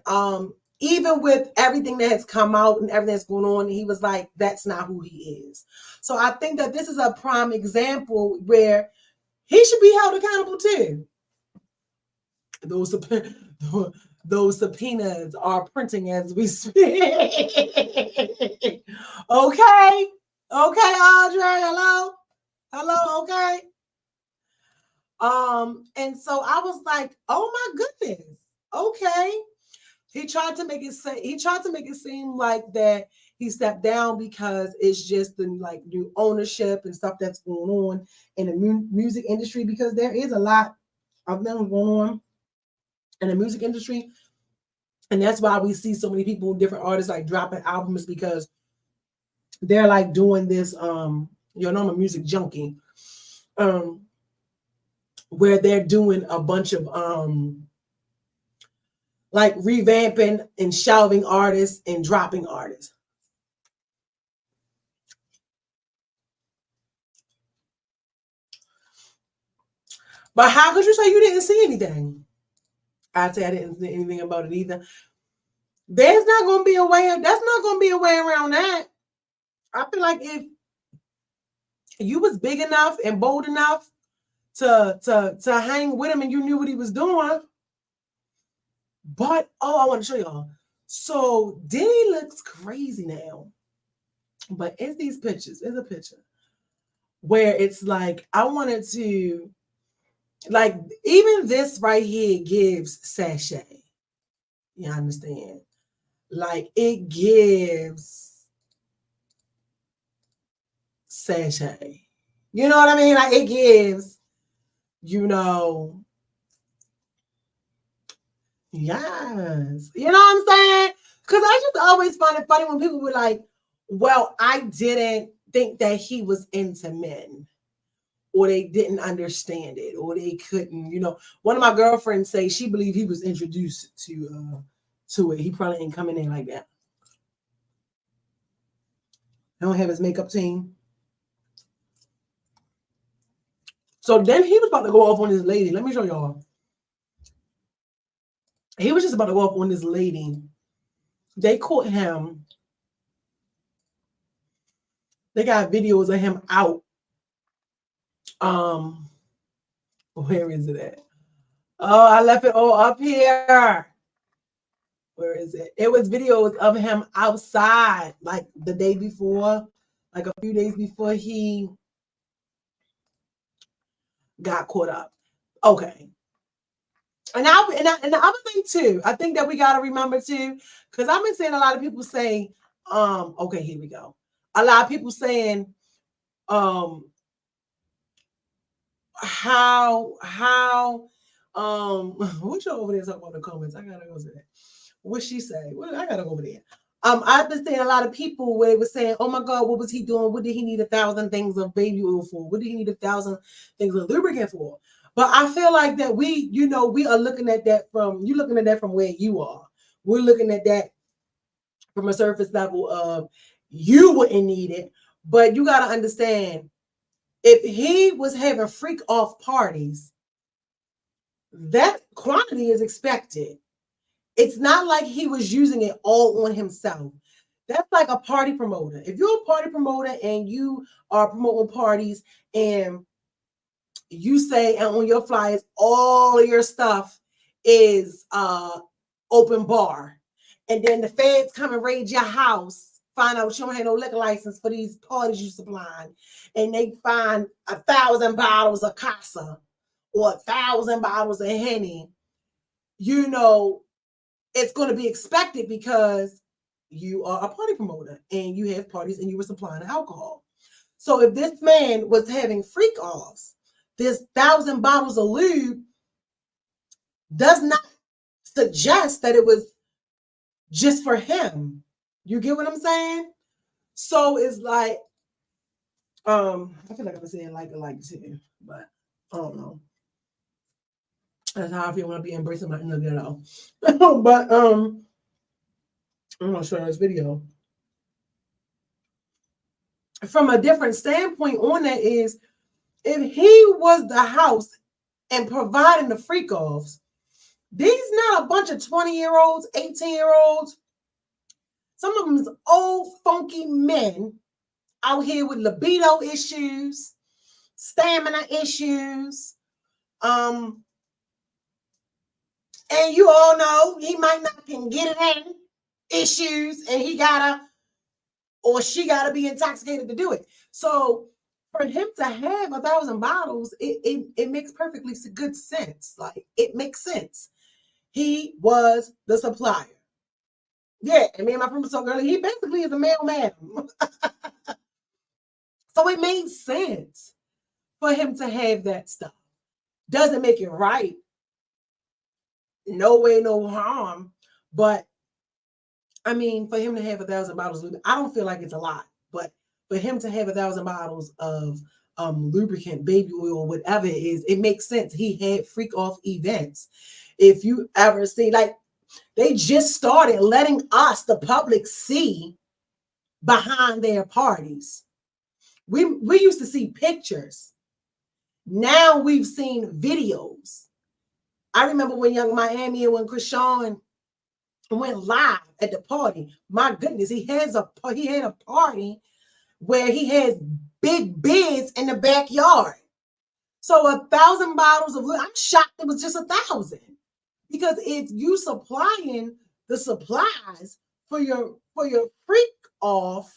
even with everything that has come out and everything that's going on, he was like, that's not who he is. So I think that this is a prime example where he should be held accountable too. Those those subpoenas are printing as we speak. Okay. Okay, Audrey. Hello, okay. And so I was like, oh my goodness. Okay. He tried to make it seem like that he stepped down because it's just the like new ownership and stuff that's going on in the music industry, because there is a lot of them going on in the music industry. And that's why we see so many people, different artists, like dropping albums, because they're like doing this I'm a music junkie, where they're doing a bunch of like revamping and shelving artists and dropping artists. But how could you say you didn't see anything? I'd say I didn't see anything about it either. There's not going to be a way. That's not going to be a way around that. I feel like if you was big enough and bold enough to hang with him and you knew what he was doing. But I want to show y'all. So Diddy looks crazy now. But it's these pictures. It's a picture where it's like I wanted to, like, even this right here gives sachet. You understand? Like it gives sachet. You know what I mean? Like it gives, yes. You know what I'm saying? Because I just always find it funny when people were like, well, I didn't think that he was into men, or they didn't understand it, or they couldn't, One of my girlfriends say she believed he was introduced to it. He probably ain't coming in like that. I don't have his makeup team. So then he was about to go off on this lady. Let me show y'all. He was just about to go off on this lady. They caught him. They got videos of him out. Where is it at? Oh, I left it all up here. Where is it? It was videos of him outside, like the day before, like a few days before he got caught up. Okay. And the other thing too, I think that we got to remember too, because I've been seeing a lot of people say, okay, here we go. A lot of people saying, how what you over there talking about in the comments? I gotta go to that. What she say? Well, I gotta go over there. I've been seeing a lot of people where they were saying, "Oh my God, what was he doing? What did he need 1,000 things of baby oil for? What did he need 1,000 things of lubricant for?" But I feel like that we are looking at that from where you are. We're looking at that from a surface level of you wouldn't need it, but you got to understand, if he was having freak off parties, that quantity is expected. It's not like he was using it all on himself. That's like a party promoter. If you're a party promoter and you are promoting parties and you say, and on your flyers, all of your stuff is open bar, and then the feds come and raid your house, find out you don't have no liquor license for these parties you supplying, and they find 1,000 bottles of Casa or 1,000 bottles of Henny, it's going to be expected because you are a party promoter and you have parties and you were supplying alcohol. So if this man was having freak offs, this 1,000 bottles of lube does not suggest that it was just for him. You get what I'm saying? So it's like, I feel like I'm saying like too, but I don't know. That's how I feel when I be embracing my inner ghetto. But I'm gonna show you this video. From a different standpoint on that is, if he was the house and providing the freak offs, These not a bunch of 20-year-olds, 18-year-olds. Some of them is old, funky men out here with libido issues, stamina issues. And you all know he might not can get it in issues, and he gotta or she gotta be intoxicated to do it. So for him to have 1,000 bottles, it makes perfectly good sense. Like it makes sense. He was the supplier. Yeah, and me and my friend was talking earlier. He basically is a mailman. So it made sense for him to have that stuff. Doesn't make it right. No way, no harm. But I mean, for him to have 1,000 bottles, I don't feel like it's a lot. But for him to have 1,000 bottles of lubricant, baby oil, whatever it is, it makes sense. He had freak off events. If you ever see, like, they just started letting us, the public, see behind their parties. We used to see pictures. Now we've seen videos. I remember when Young Miami and when Chrisean went live at the party. My goodness, he had a party where he has big bids in the backyard. So 1,000 bottles of, I'm shocked it was just 1,000. Because if you supplying the supplies for your freak off,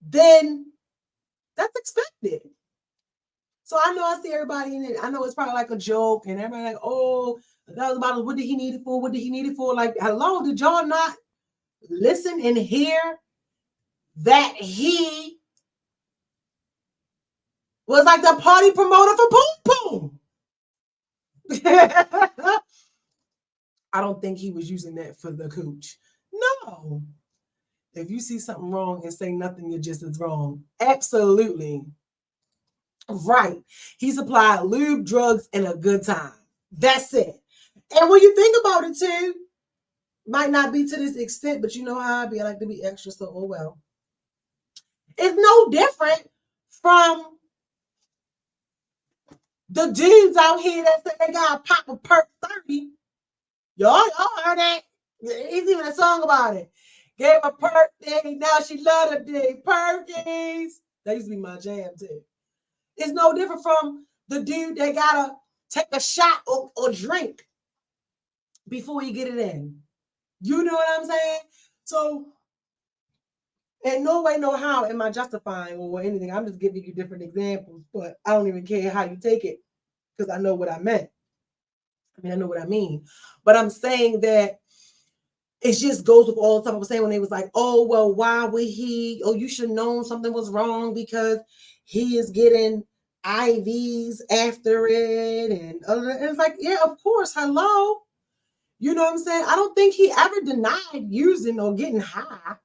then that's expected. So I know I see everybody in it. I know it's probably like a joke, and everybody like, oh, 1,000 bottles. What did he need it for? What did he need it for? Like, hello, did y'all not listen and hear that he was like the party promoter for Boom Boom? I don't think he was using that for the cooch. No. If you see something wrong and say nothing, you're just as wrong. Absolutely. Right. He supplied lube, drugs, and a good time. That's it. And when you think about it too, might not be to this extent, but you know how I be. I like to be extra, so oh well. It's no different from the dudes out here that say they got a pop of perk 30. Y'all heard that? There's even a song about it. Gave a perk day, now she love the day. Perkins. That used to be my jam too. It's no different from the dude that gotta take a shot or drink before you get it in. You know what I'm saying? So, in no way, no how am I justifying or anything. I'm just giving you different examples, but I don't even care how you take it because I know what I meant. I mean, I know what I mean. But I'm saying that it just goes with all the stuff I was saying when they was like, oh, well, why would he? Oh, you should have known something was wrong because he is getting IVs after it. And it's like, yeah, of course. Hello. You know what I'm saying? I don't think he ever denied using or getting high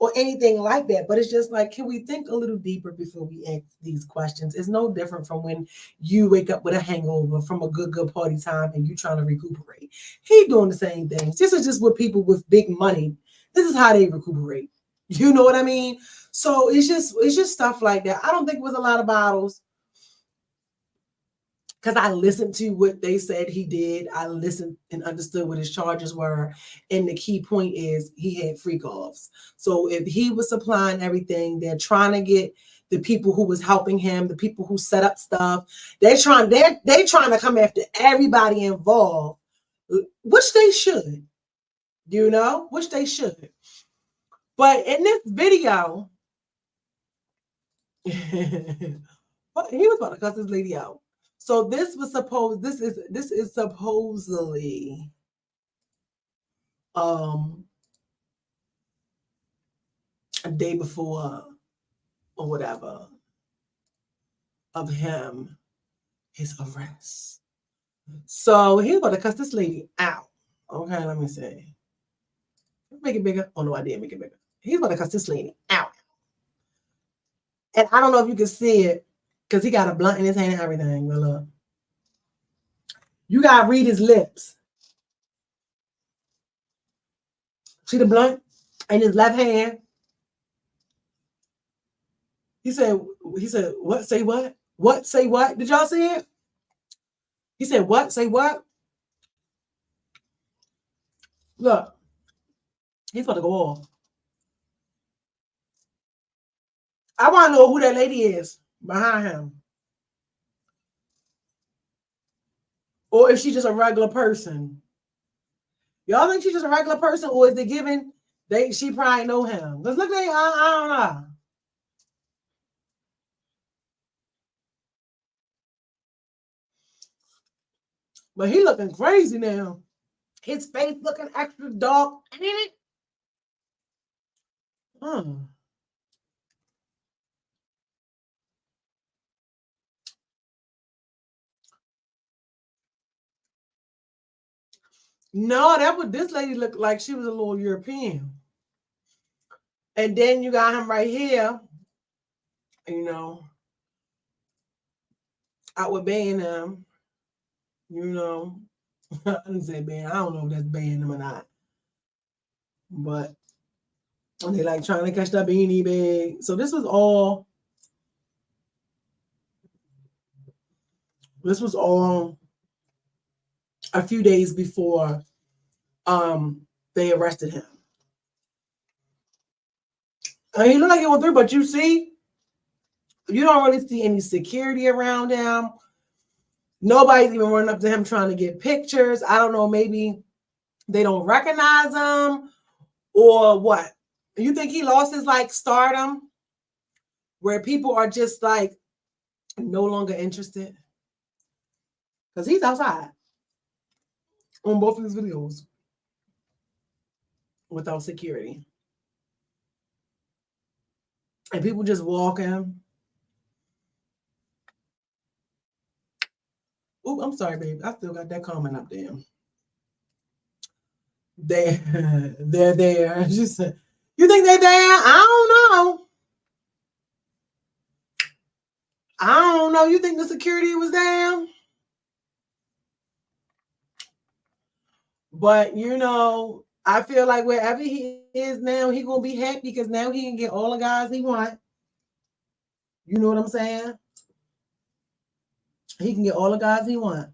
or anything like that. But it's just like, can we think a little deeper before we ask these questions? It's no different from when you wake up with a hangover from a good party time and you trying to recuperate. He doing the same things. This is just what people with big money, this is how they recuperate. You know what I mean? So it's just stuff like that. I don't think it was a lot of bottles. Because I listened to what they said he did. I listened and understood what his charges were. And the key point is he had freak offs. So if he was supplying everything, they're trying to get the people who was helping him, the people who set up stuff. They're trying to come after everybody involved, which they should, you know, which they should. But in this video, he was about to cuss this lady out. So this is supposedly a day before or whatever of his arrest. So he's about to cuss this lady out. Okay, let me see. Make it bigger. Oh no, I didn't make it bigger. He's about to cuss this lady out. And I don't know if you can see it because he got a blunt in his hand and everything. But look. You gotta read his lips. See the blunt in his left hand? He said, what? Say what? What? Say what? Did y'all see it? He said, what? Say what? Look, he's about to go off. I want to know who that lady is behind him. Or if she's just a regular person. Y'all think she's just a regular person, or is it given she probably know him? Because look, I don't know. But he looking crazy now. His face looking extra dark. Ain't it? No, that would this lady looked like she was a little European. And then you got him right here, you know, out with baying him, you know. I didn't say ban. I don't know if that's banning them or not. But they like trying to catch that beanie bag. So this was all a few days before they arrested him. I mean, he looked like he went through, but you see, you don't really see any security around him. Nobody's even running up to him trying to get pictures. I don't know, maybe they don't recognize him or what. You think he lost his like stardom where people are just like no longer interested? Because he's outside on both of his videos without security. And people just walking. Oh, I'm sorry, babe. I still got that comment up there. They're there. She said, you think they're there? I don't know. I don't know. You think the security was there? But you know, I feel like wherever he is now, he gonna be happy because now he can get all the guys he want. You know what I'm saying? He can get all the guys he want.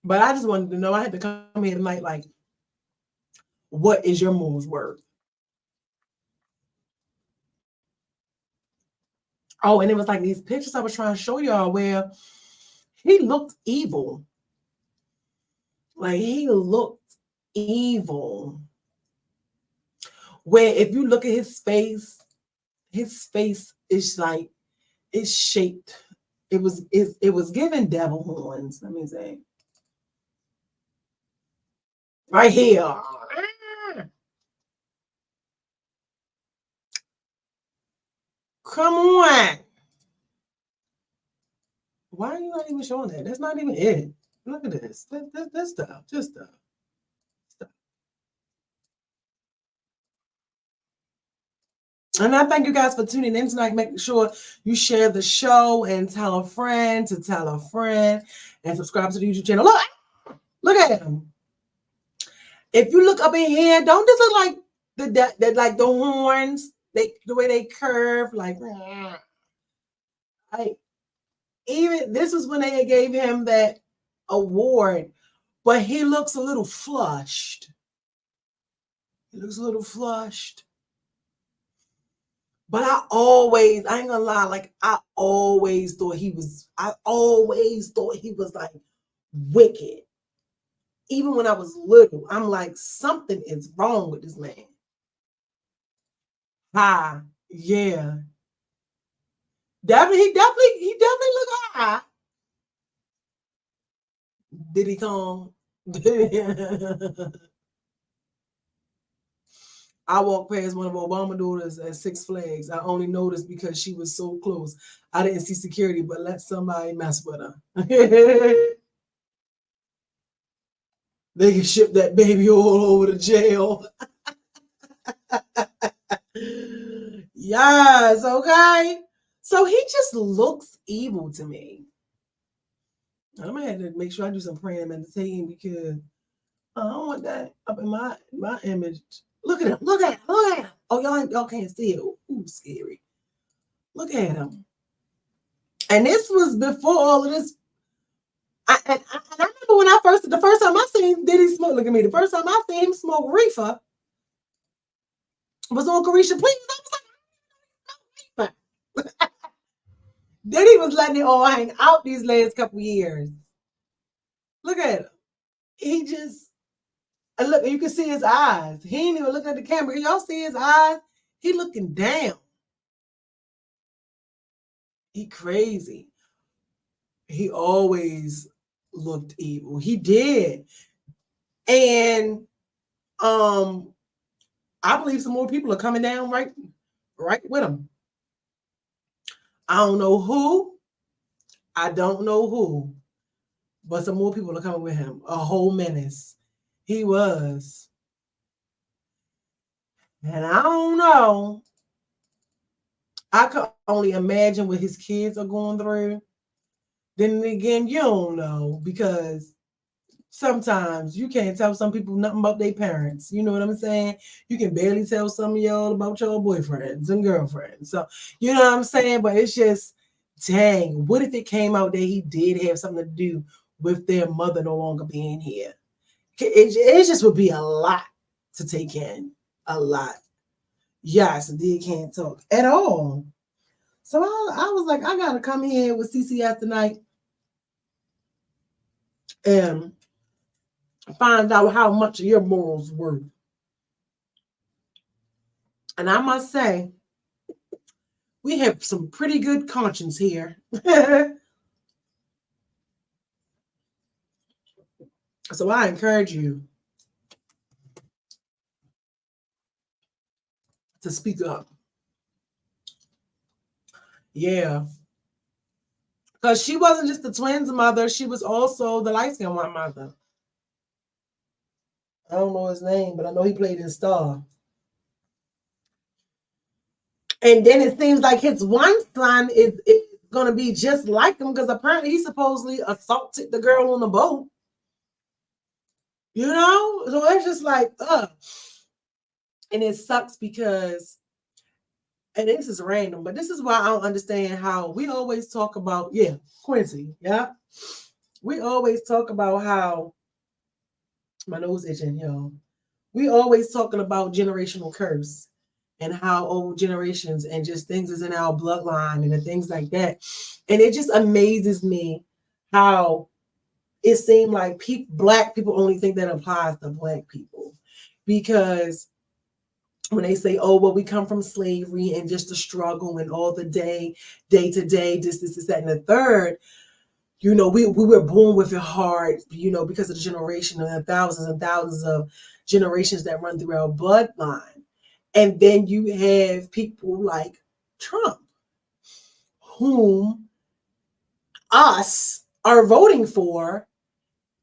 But I just wanted to know. I had to come here tonight. Like, what is your moves worth? Oh, and it was like these pictures I was trying to show y'all where he looked evil. Like he looked evil. Where if you look at his face is like it's shaped. It was given devil horns. Let me say. Right here. Come on. Why are you not even showing that? That's not even it. Look at this. This stuff. Just stuff. And I thank you guys for tuning in tonight. Make sure you share the show and tell a friend to tell a friend and subscribe to the YouTube channel. Look at him. If you look up in here, don't this look like the horns? The way they curve, like even this was when they gave him that award, but he looks a little flushed. He looks a little flushed. But I ain't gonna lie, like I always thought he was like wicked. Even when I was little, I'm like, something is wrong with this man. High, yeah. He definitely look high. Did he come? I walked past one of Obama daughters at Six Flags. I only noticed because she was so close. I didn't see security, but let somebody mess with her. They can ship that baby all over to jail. Yes, okay. So he just looks evil to me. I'm gonna have to make sure I do some praying and meditating because I don't want that up in my image. Look at him. Look at him. Look at him. Oh, y'all can't see it. Ooh, scary. Look at him. And this was before all of this. I remember when the first time I seen smoke. Look at me. The first time I seen him smoke reefer was on Carisha Please. I was like, then he was letting it all hang out these last couple years. Look at him. He just, and look, you can see his eyes. He ain't even looking at the camera. Y'all see his eyes? He looking down. He crazy. He always looked evil. He did. And I believe some more people are coming down right with him. I don't know who. I don't know who. But some more people are coming with him. A whole menace. He was. And I don't know. I could only imagine what his kids are going through. Then again, you don't know because sometimes you can't tell some people nothing about their parents. You know what I'm saying? You can barely tell some of y'all about your boyfriends and girlfriends. So, you know what I'm saying? But it's just, dang, what if it came out that he did have something to do with their mother no longer being here? It just would be a lot to take in. A lot. Yes, they can't talk at all. So I was like, I gotta come here with CCS tonight and find out how much of your morals worth. And I must say, we have some pretty good conscience here. So I encourage you to speak up. Yeah. Because she wasn't just the twins' mother, she was also the light-skinned one mother. I don't know his name, but I know he played in Star. And then it seems like his one son is going to be just like him because apparently he supposedly assaulted the girl on the boat. You know? So it's just like, ugh. And it sucks because, and this is random, but this is why I don't understand how we always talk about, Quincy, yeah. We always talk about how, my nose itching, y'all. We always talking about generational curse and how old generations and just things is in our bloodline and the things like that. And it just amazes me how it seemed like Black people only think that applies to Black people. Because when they say, oh, well, we come from slavery and just the struggle and all the day to day, this, that, and the third, you know, we were born with it hard, you know, because of the generation and the thousands of generations that run through our bloodline. And then you have people like Trump, whom us are voting for,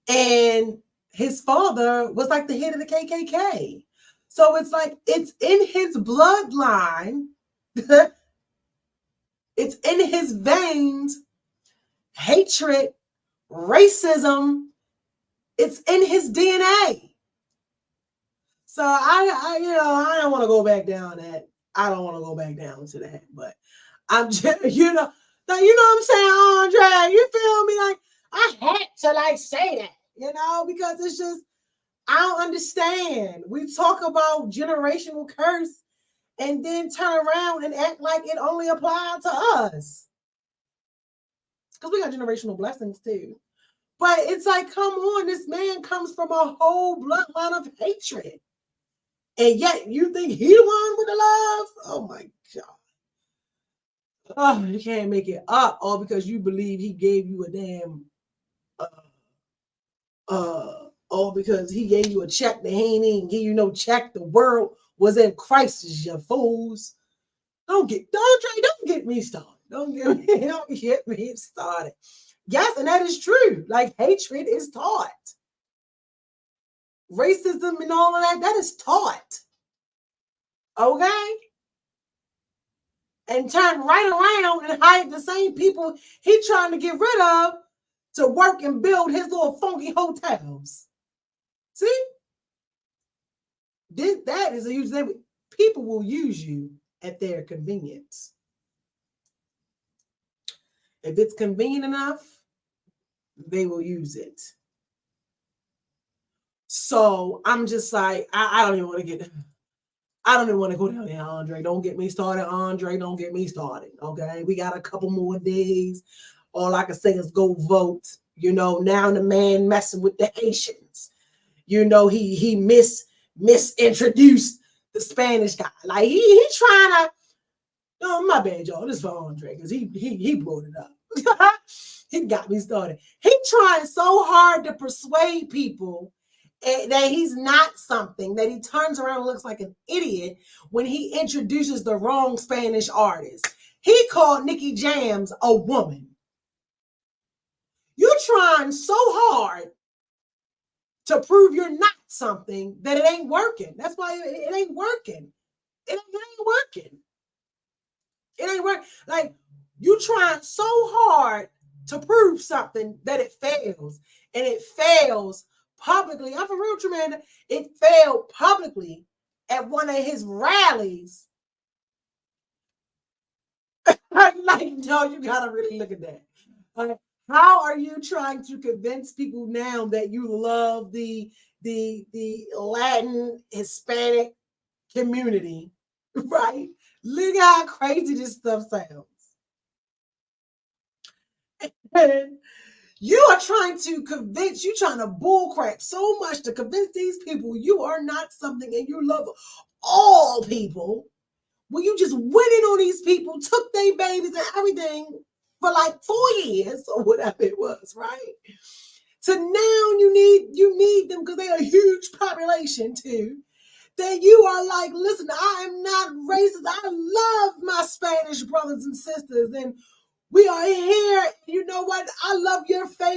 and his father was like the head of the KKK. So it's like, it's in his bloodline. It's in his veins. Hatred, racism, it's in his DNA. So I don't want to go back down that. I don't want to go back down to that. But I'm just, you know what I'm saying, Andre? You feel me? Like, I had to like say that, you know, because it's just, I don't understand. We talk about generational curse and then turn around and act like it only applied to us. Because we got generational blessings too. But it's like, come on, this man comes from a whole bloodline of hatred. And yet you think he the one with the love? Oh my God. Oh, you can't make it up all because you believe he gave you a damn all because he gave you a check that he ain't even give you no check. The world was in crisis, you fools. Don't get me started. Don't get me started. Yes, and that is true. Like, hatred is taught. Racism and all of that is taught. Okay? And turn right around and hire the same people he trying to get rid of to work and build his little funky hotels. See? That is a huge thing. People will use you at their convenience. If it's convenient enough, they will use it. So I'm just like, I don't even want to get, I don't even want to go down there, Andre. Don't get me started, Andre. Don't get me started. Okay. We got a couple more days. All I can say is go vote. Now the man messing with the Haitians. He misintroduced the Spanish guy. Like he trying to. No, my bad, y'all. This is for Andre because he brought it up. He got me started. He trying so hard to persuade people that he's not something, that he turns around and looks like an idiot when he introduces the wrong Spanish artist. He called Nicky Jams a woman. You're trying so hard to prove you're not something that it ain't working. That's why it ain't working. It ain't working. It ain't working. Like, you trying so hard to prove something that it fails. And it fails publicly. I'm for real, Tremanda. It failed publicly at one of his rallies. Like, no, you gotta really look at that. How are you trying to convince people now that you love the Latin Hispanic community, right? Look how crazy this stuff sounds. And you are trying to convince, you're trying to bullcrap so much to convince these people you are not something and you love all people. When you just went in on these people, took their babies and everything for like 4 years or whatever it was, right? So now you need them because they're a huge population too. Then you are like, listen, I am not racist. I love my Spanish brothers and sisters, and we are here. You know what? I love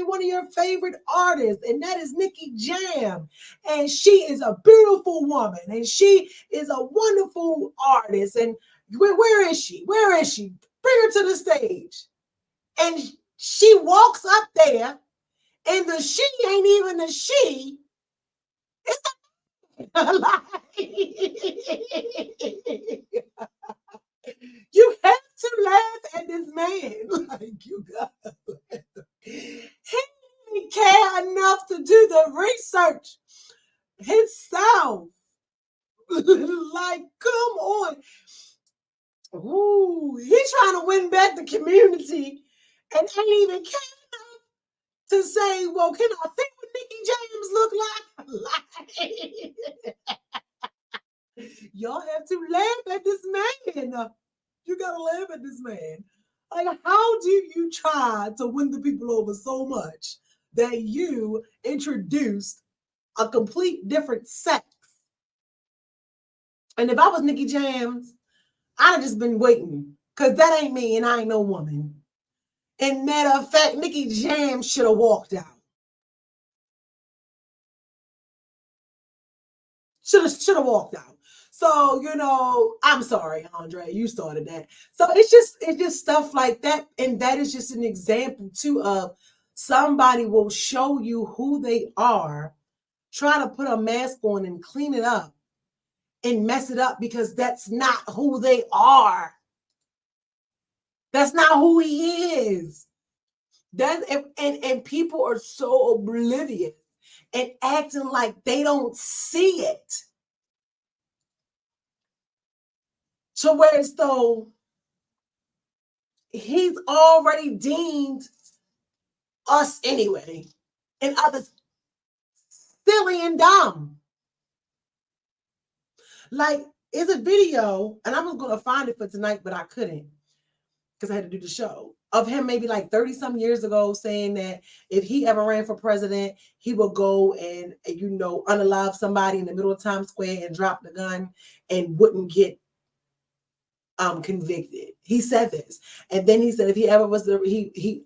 one of your favorite artists, and that is Nicky Jam. And she is a beautiful woman, and she is a wonderful artist. And where is she? Where is she? Bring her to the stage. And she walks up there, and the she ain't even the she. It's you have to laugh at this man. Like, you got he didn't care enough to do the research himself. Like, come on. Ooh, he's trying to win back the community and ain't even care enough to say, well, can I think what Nicky James look like? Y'all have to laugh at this man. You gotta laugh at this man. Like, how do you try to win the people over so much that you introduced a complete different sex? And if I was Nicky Jams, I'd have just been waiting. Because that ain't me and I ain't no woman. And matter of fact, Nicky Jams should have walked out. Should have walked out. So, I'm sorry, Andre, you started that. So it's just stuff like that. And that is just an example too of somebody will show you who they are, try to put a mask on and clean it up and mess it up because that's not who they are. That's not who he is. And people are so oblivious and acting like they don't see it. So whereas though he's already deemed us anyway, and others silly and dumb. Like, it's a video, and I was gonna find it for tonight, but I couldn't because I had to do the show of him maybe like 30 some years ago saying that if he ever ran for president, he would go and unalive somebody in the middle of Times Square and drop the gun and wouldn't get convicted. He said this. And then he said if he ever was I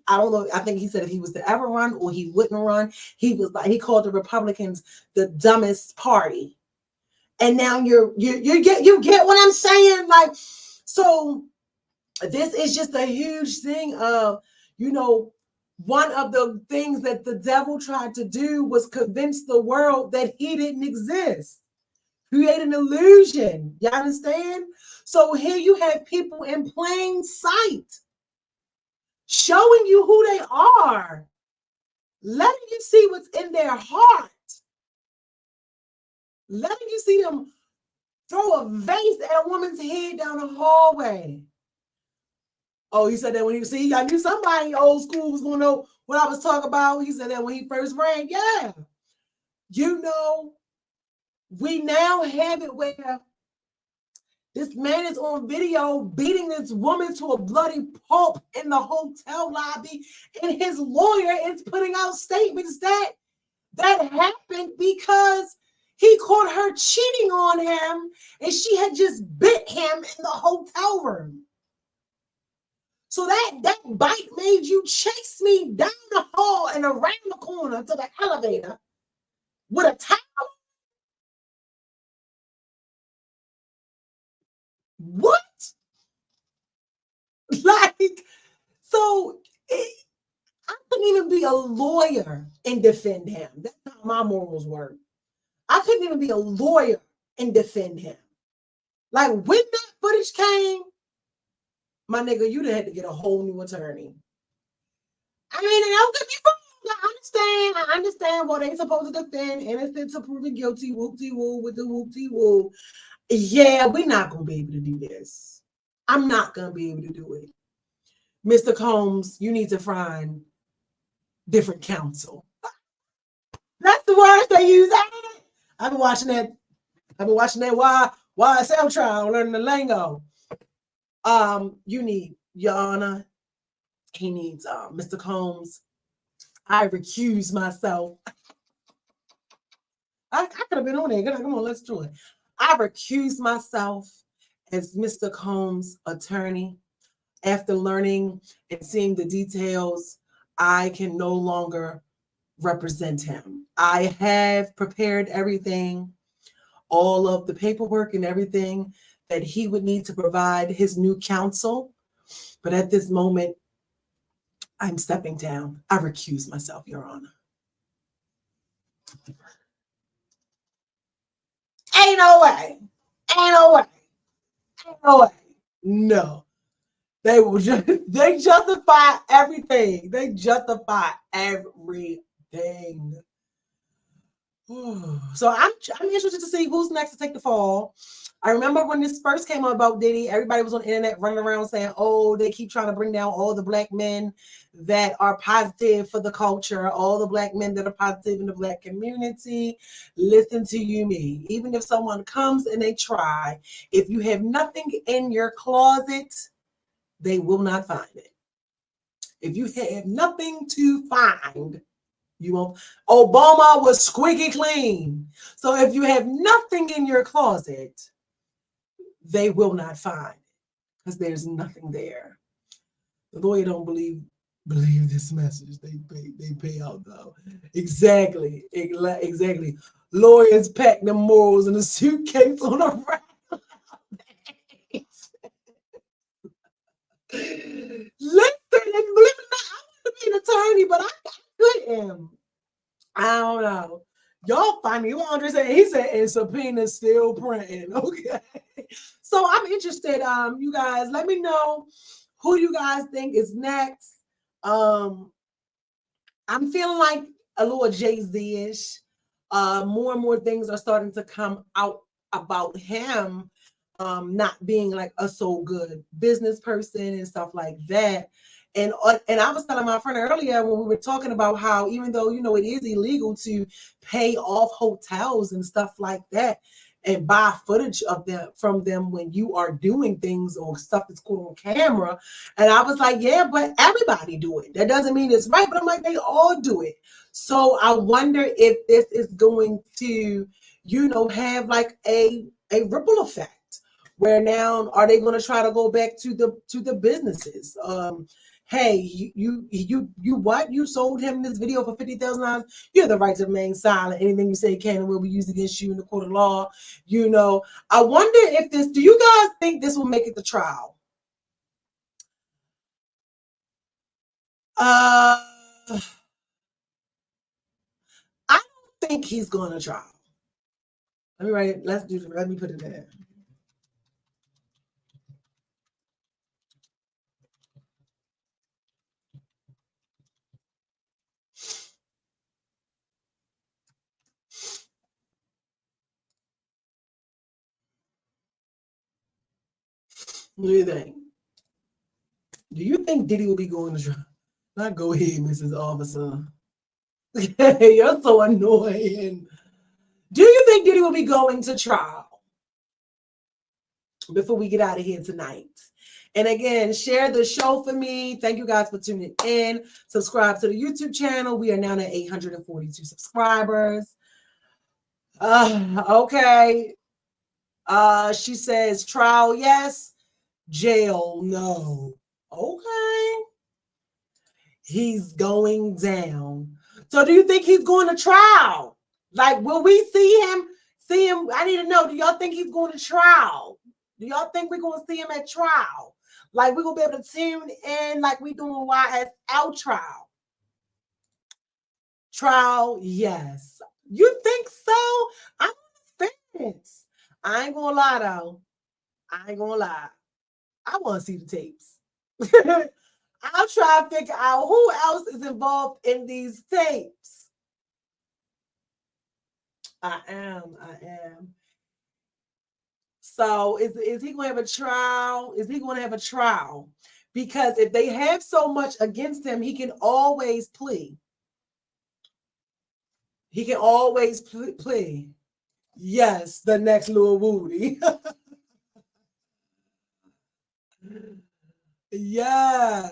don't know, I think he said if he was to ever run or he wouldn't run, he called the Republicans the dumbest party. And now you get what I'm saying? Like, so this is just a huge thing of, one of the things that the devil tried to do was convince the world that he didn't exist. Create an illusion. You understand? So here you have people in plain sight showing you who they are, letting you see what's in their heart. letting you see them throw a vase at a woman's head down the hallway. Oh, he said that when I knew somebody old school was going to know what I was talking about. He said that when he first ran. Yeah. We now have it where this man is on video beating this woman to a bloody pulp in the hotel lobby, and his lawyer is putting out statements that happened because he caught her cheating on him, and she had just bit him in the hotel room. So that bite made you chase me down the hall and around the corner to the elevator with a towel. What? Like, so I couldn't even be a lawyer and defend him. That's how my morals work. I couldn't even be a lawyer and defend him. Like, when that footage came, my nigga, you'd have had to get a whole new attorney. I mean, don't get me wrong. I understand what they supposed to defend, innocent to proven guilty, whoop-de-woo with the whoop-de-woo. Yeah, we're not going to be able to do this. I'm not going to be able to do it. Mr. Combs, you need to find different counsel. That's the words they use. I've been watching that YSL trial, learning the lingo. You need Your Honor. He needs Mr. Combs. I recuse myself. I could have been on there. Come on, let's do it. I recuse myself as Mr. Combs' attorney. After learning and seeing the details, I can no longer represent him. I have prepared everything, all of the paperwork and everything that he would need to provide his new counsel. But at this moment, I'm stepping down. I recuse myself, Your Honor. Ain't no way. Ain't no way. Ain't no way. No. They justify everything. They justify everything. So I'm interested to see who's next to take the fall. I remember when this first came out about Diddy, everybody was on the internet running around saying, oh, they keep trying to bring down all the black men that are positive for the culture, all the black men that are positive in the black community. Listen to you, me. Even if someone comes and they try, if you have nothing in your closet, they will not find it. If you have nothing to find, you won't. Obama was squeaky clean. So if you have nothing in your closet, they will not find it because there's nothing there. The lawyer don't believe this message. They pay out though. Exactly. Lawyers pack the morals in a suitcase on a rack. Listen, and believe it or not, I want to be an attorney, but I couldn't. I don't know. Y'all funny. What Andre said? He said, and subpoena still printing. Okay. So I'm interested. You guys, let me know who you guys think is next. I'm feeling like a little Jay-Z-ish. More and more things are starting to come out about him not being like a so good business person and stuff like that. And I was telling my friend earlier when we were talking about how even though it is illegal to pay off hotels and stuff like that and buy footage of them from them when you are doing things or stuff that's caught on camera. And I was like, yeah, but everybody do it. That doesn't mean it's right, but I'm like, they all do it. So I wonder if this is going to, have like a ripple effect. Where now are they going to try to go back to the businesses? Hey, you what? You sold him this video for $50,000. You have the right to remain silent. Anything you say can and will be used against you in the court of law. I wonder if this. Do you guys think this will make it to trial? I don't think he's going to trial. Let me write it. Let me put it there. What do you think? Do you think Diddy will be going to trial? Not go ahead, Mrs. Officer. You're so annoying. Do you think Diddy will be going to trial? Before we get out of here tonight. And again, share the show for me. Thank you guys for tuning in. Subscribe to the YouTube channel. We are now at 842 subscribers. Okay. She says trial, yes. Jail, no. Okay. He's going down. So do you think he's going to trial? Like, will we see him? I need to know. Do y'all think he's going to trial? Do y'all think we're going to see him at trial? Like, we're going to be able to tune in like we doing YSL trial? Trial, yes. You think so? I'm on the fence. I ain't going to lie, though. I ain't going to lie. I want to see the tapes. I'll try to figure out who else is involved in these tapes. I am. So is he going to have a trial? Is he going to have a trial? Because if they have so much against him, he can always plea. He can always plea. Yes, the next Lil Woody. Yeah.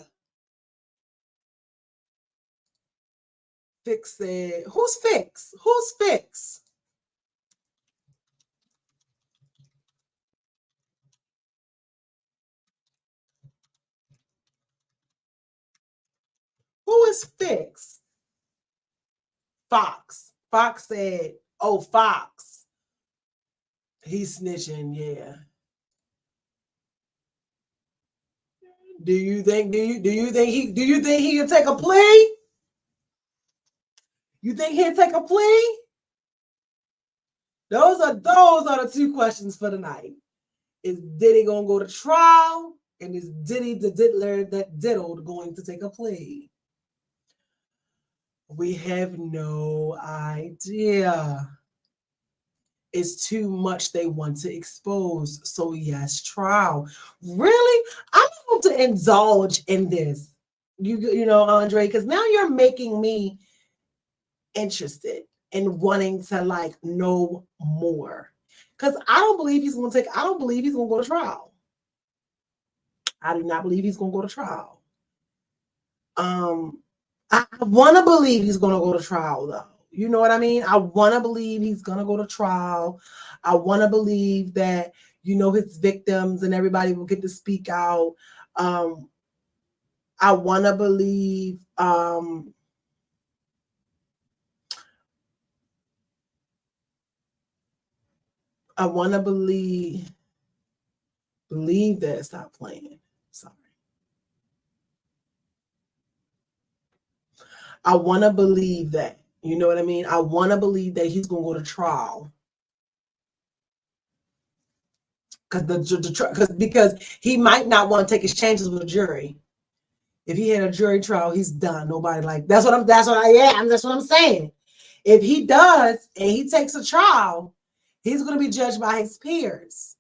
Fix it. Who's Fix? Who's Fix? Who is Fix? Fox. Fox said, oh, Fox. He's snitching, yeah. Do you think he'll take a plea? You think he'll take a plea? Those are the two questions for the night. Is Diddy gonna go to trial? And is Diddy the diddler that diddled going to take a plea? We have no idea. It's too much they want to expose. So yes, trial. Really? I'm going to indulge in this. You know, Andre, because now you're making me interested in wanting to like know more. Because I don't believe he's going to go to trial. I do not believe he's going to go to trial. I want to believe he's going to go to trial, though. You know what I mean? I want to believe he's going to go to trial. I want to believe that, you know, his victims and everybody will get to speak out. I want to believe that. Stop playing. Sorry. I want to believe that. You know what I mean? I want to believe that he's going to go to trial. Because he might not want to take his chances with a jury. If he had a jury trial, he's done. Nobody like that's what I'm saying. If he does and he takes a trial, he's going to be judged by his peers.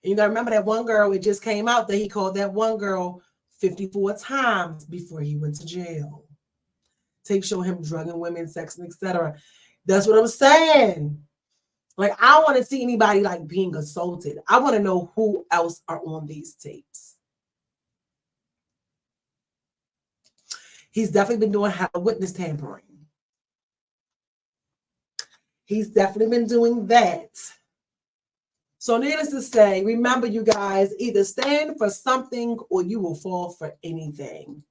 And you got to remember that one girl, it just came out that he called that one girl 54 times before he went to jail. Tape show him drugging women, sexing, etc. That's what I'm saying. Like, I want to see anybody like being assaulted. I want to know who else are on these tapes. He's definitely been doing witness tampering. He's definitely been doing that. So needless to say, remember you guys, either stand for something or you will fall for anything.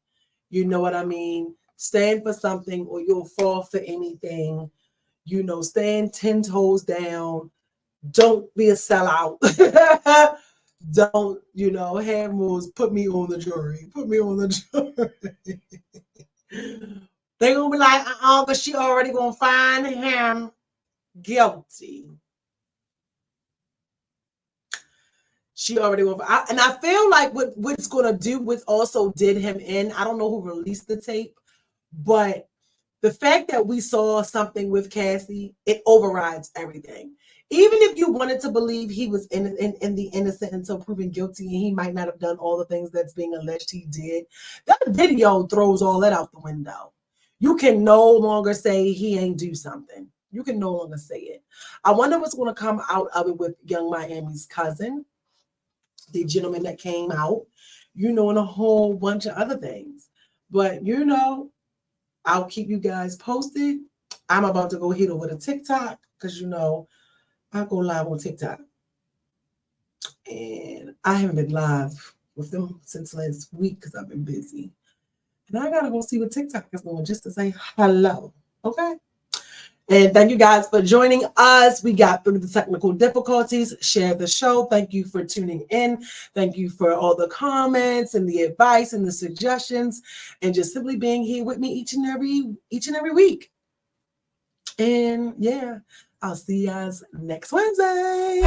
You know what I mean? Stand for something or you'll fall for anything. You know, stand 10 toes down. Don't be a sellout. Don't, you know, have moves. Put me on the jury. Put me on the jury. They're going to be like, but she already going to find him guilty. She already went. And I feel like what it's going to do with also did him in. I don't know who released the tape, but The fact that we saw something with Cassie, it overrides everything. Even if you wanted to believe he was in the innocent until proven guilty, and he might not have done all the things that's being alleged he did, that video throws all that out the window. You can no longer say he ain't do something. You can no longer say it. I wonder what's going to come out of it with Young Miami's cousin, the gentleman that came out, and a whole bunch of other things. But, I'll keep you guys posted. I'm about to go hit over to TikTok because, I go live on TikTok. And I haven't been live with them since last week because I've been busy. And I got to go see what TikTok is doing just to say hello. Okay? And thank you guys for joining us. We got through the technical difficulties. Share the show. Thank you for tuning in. Thank you for all the comments and the advice and the suggestions and just simply being here with me each and every week. And yeah, I'll see you guys next Wednesday.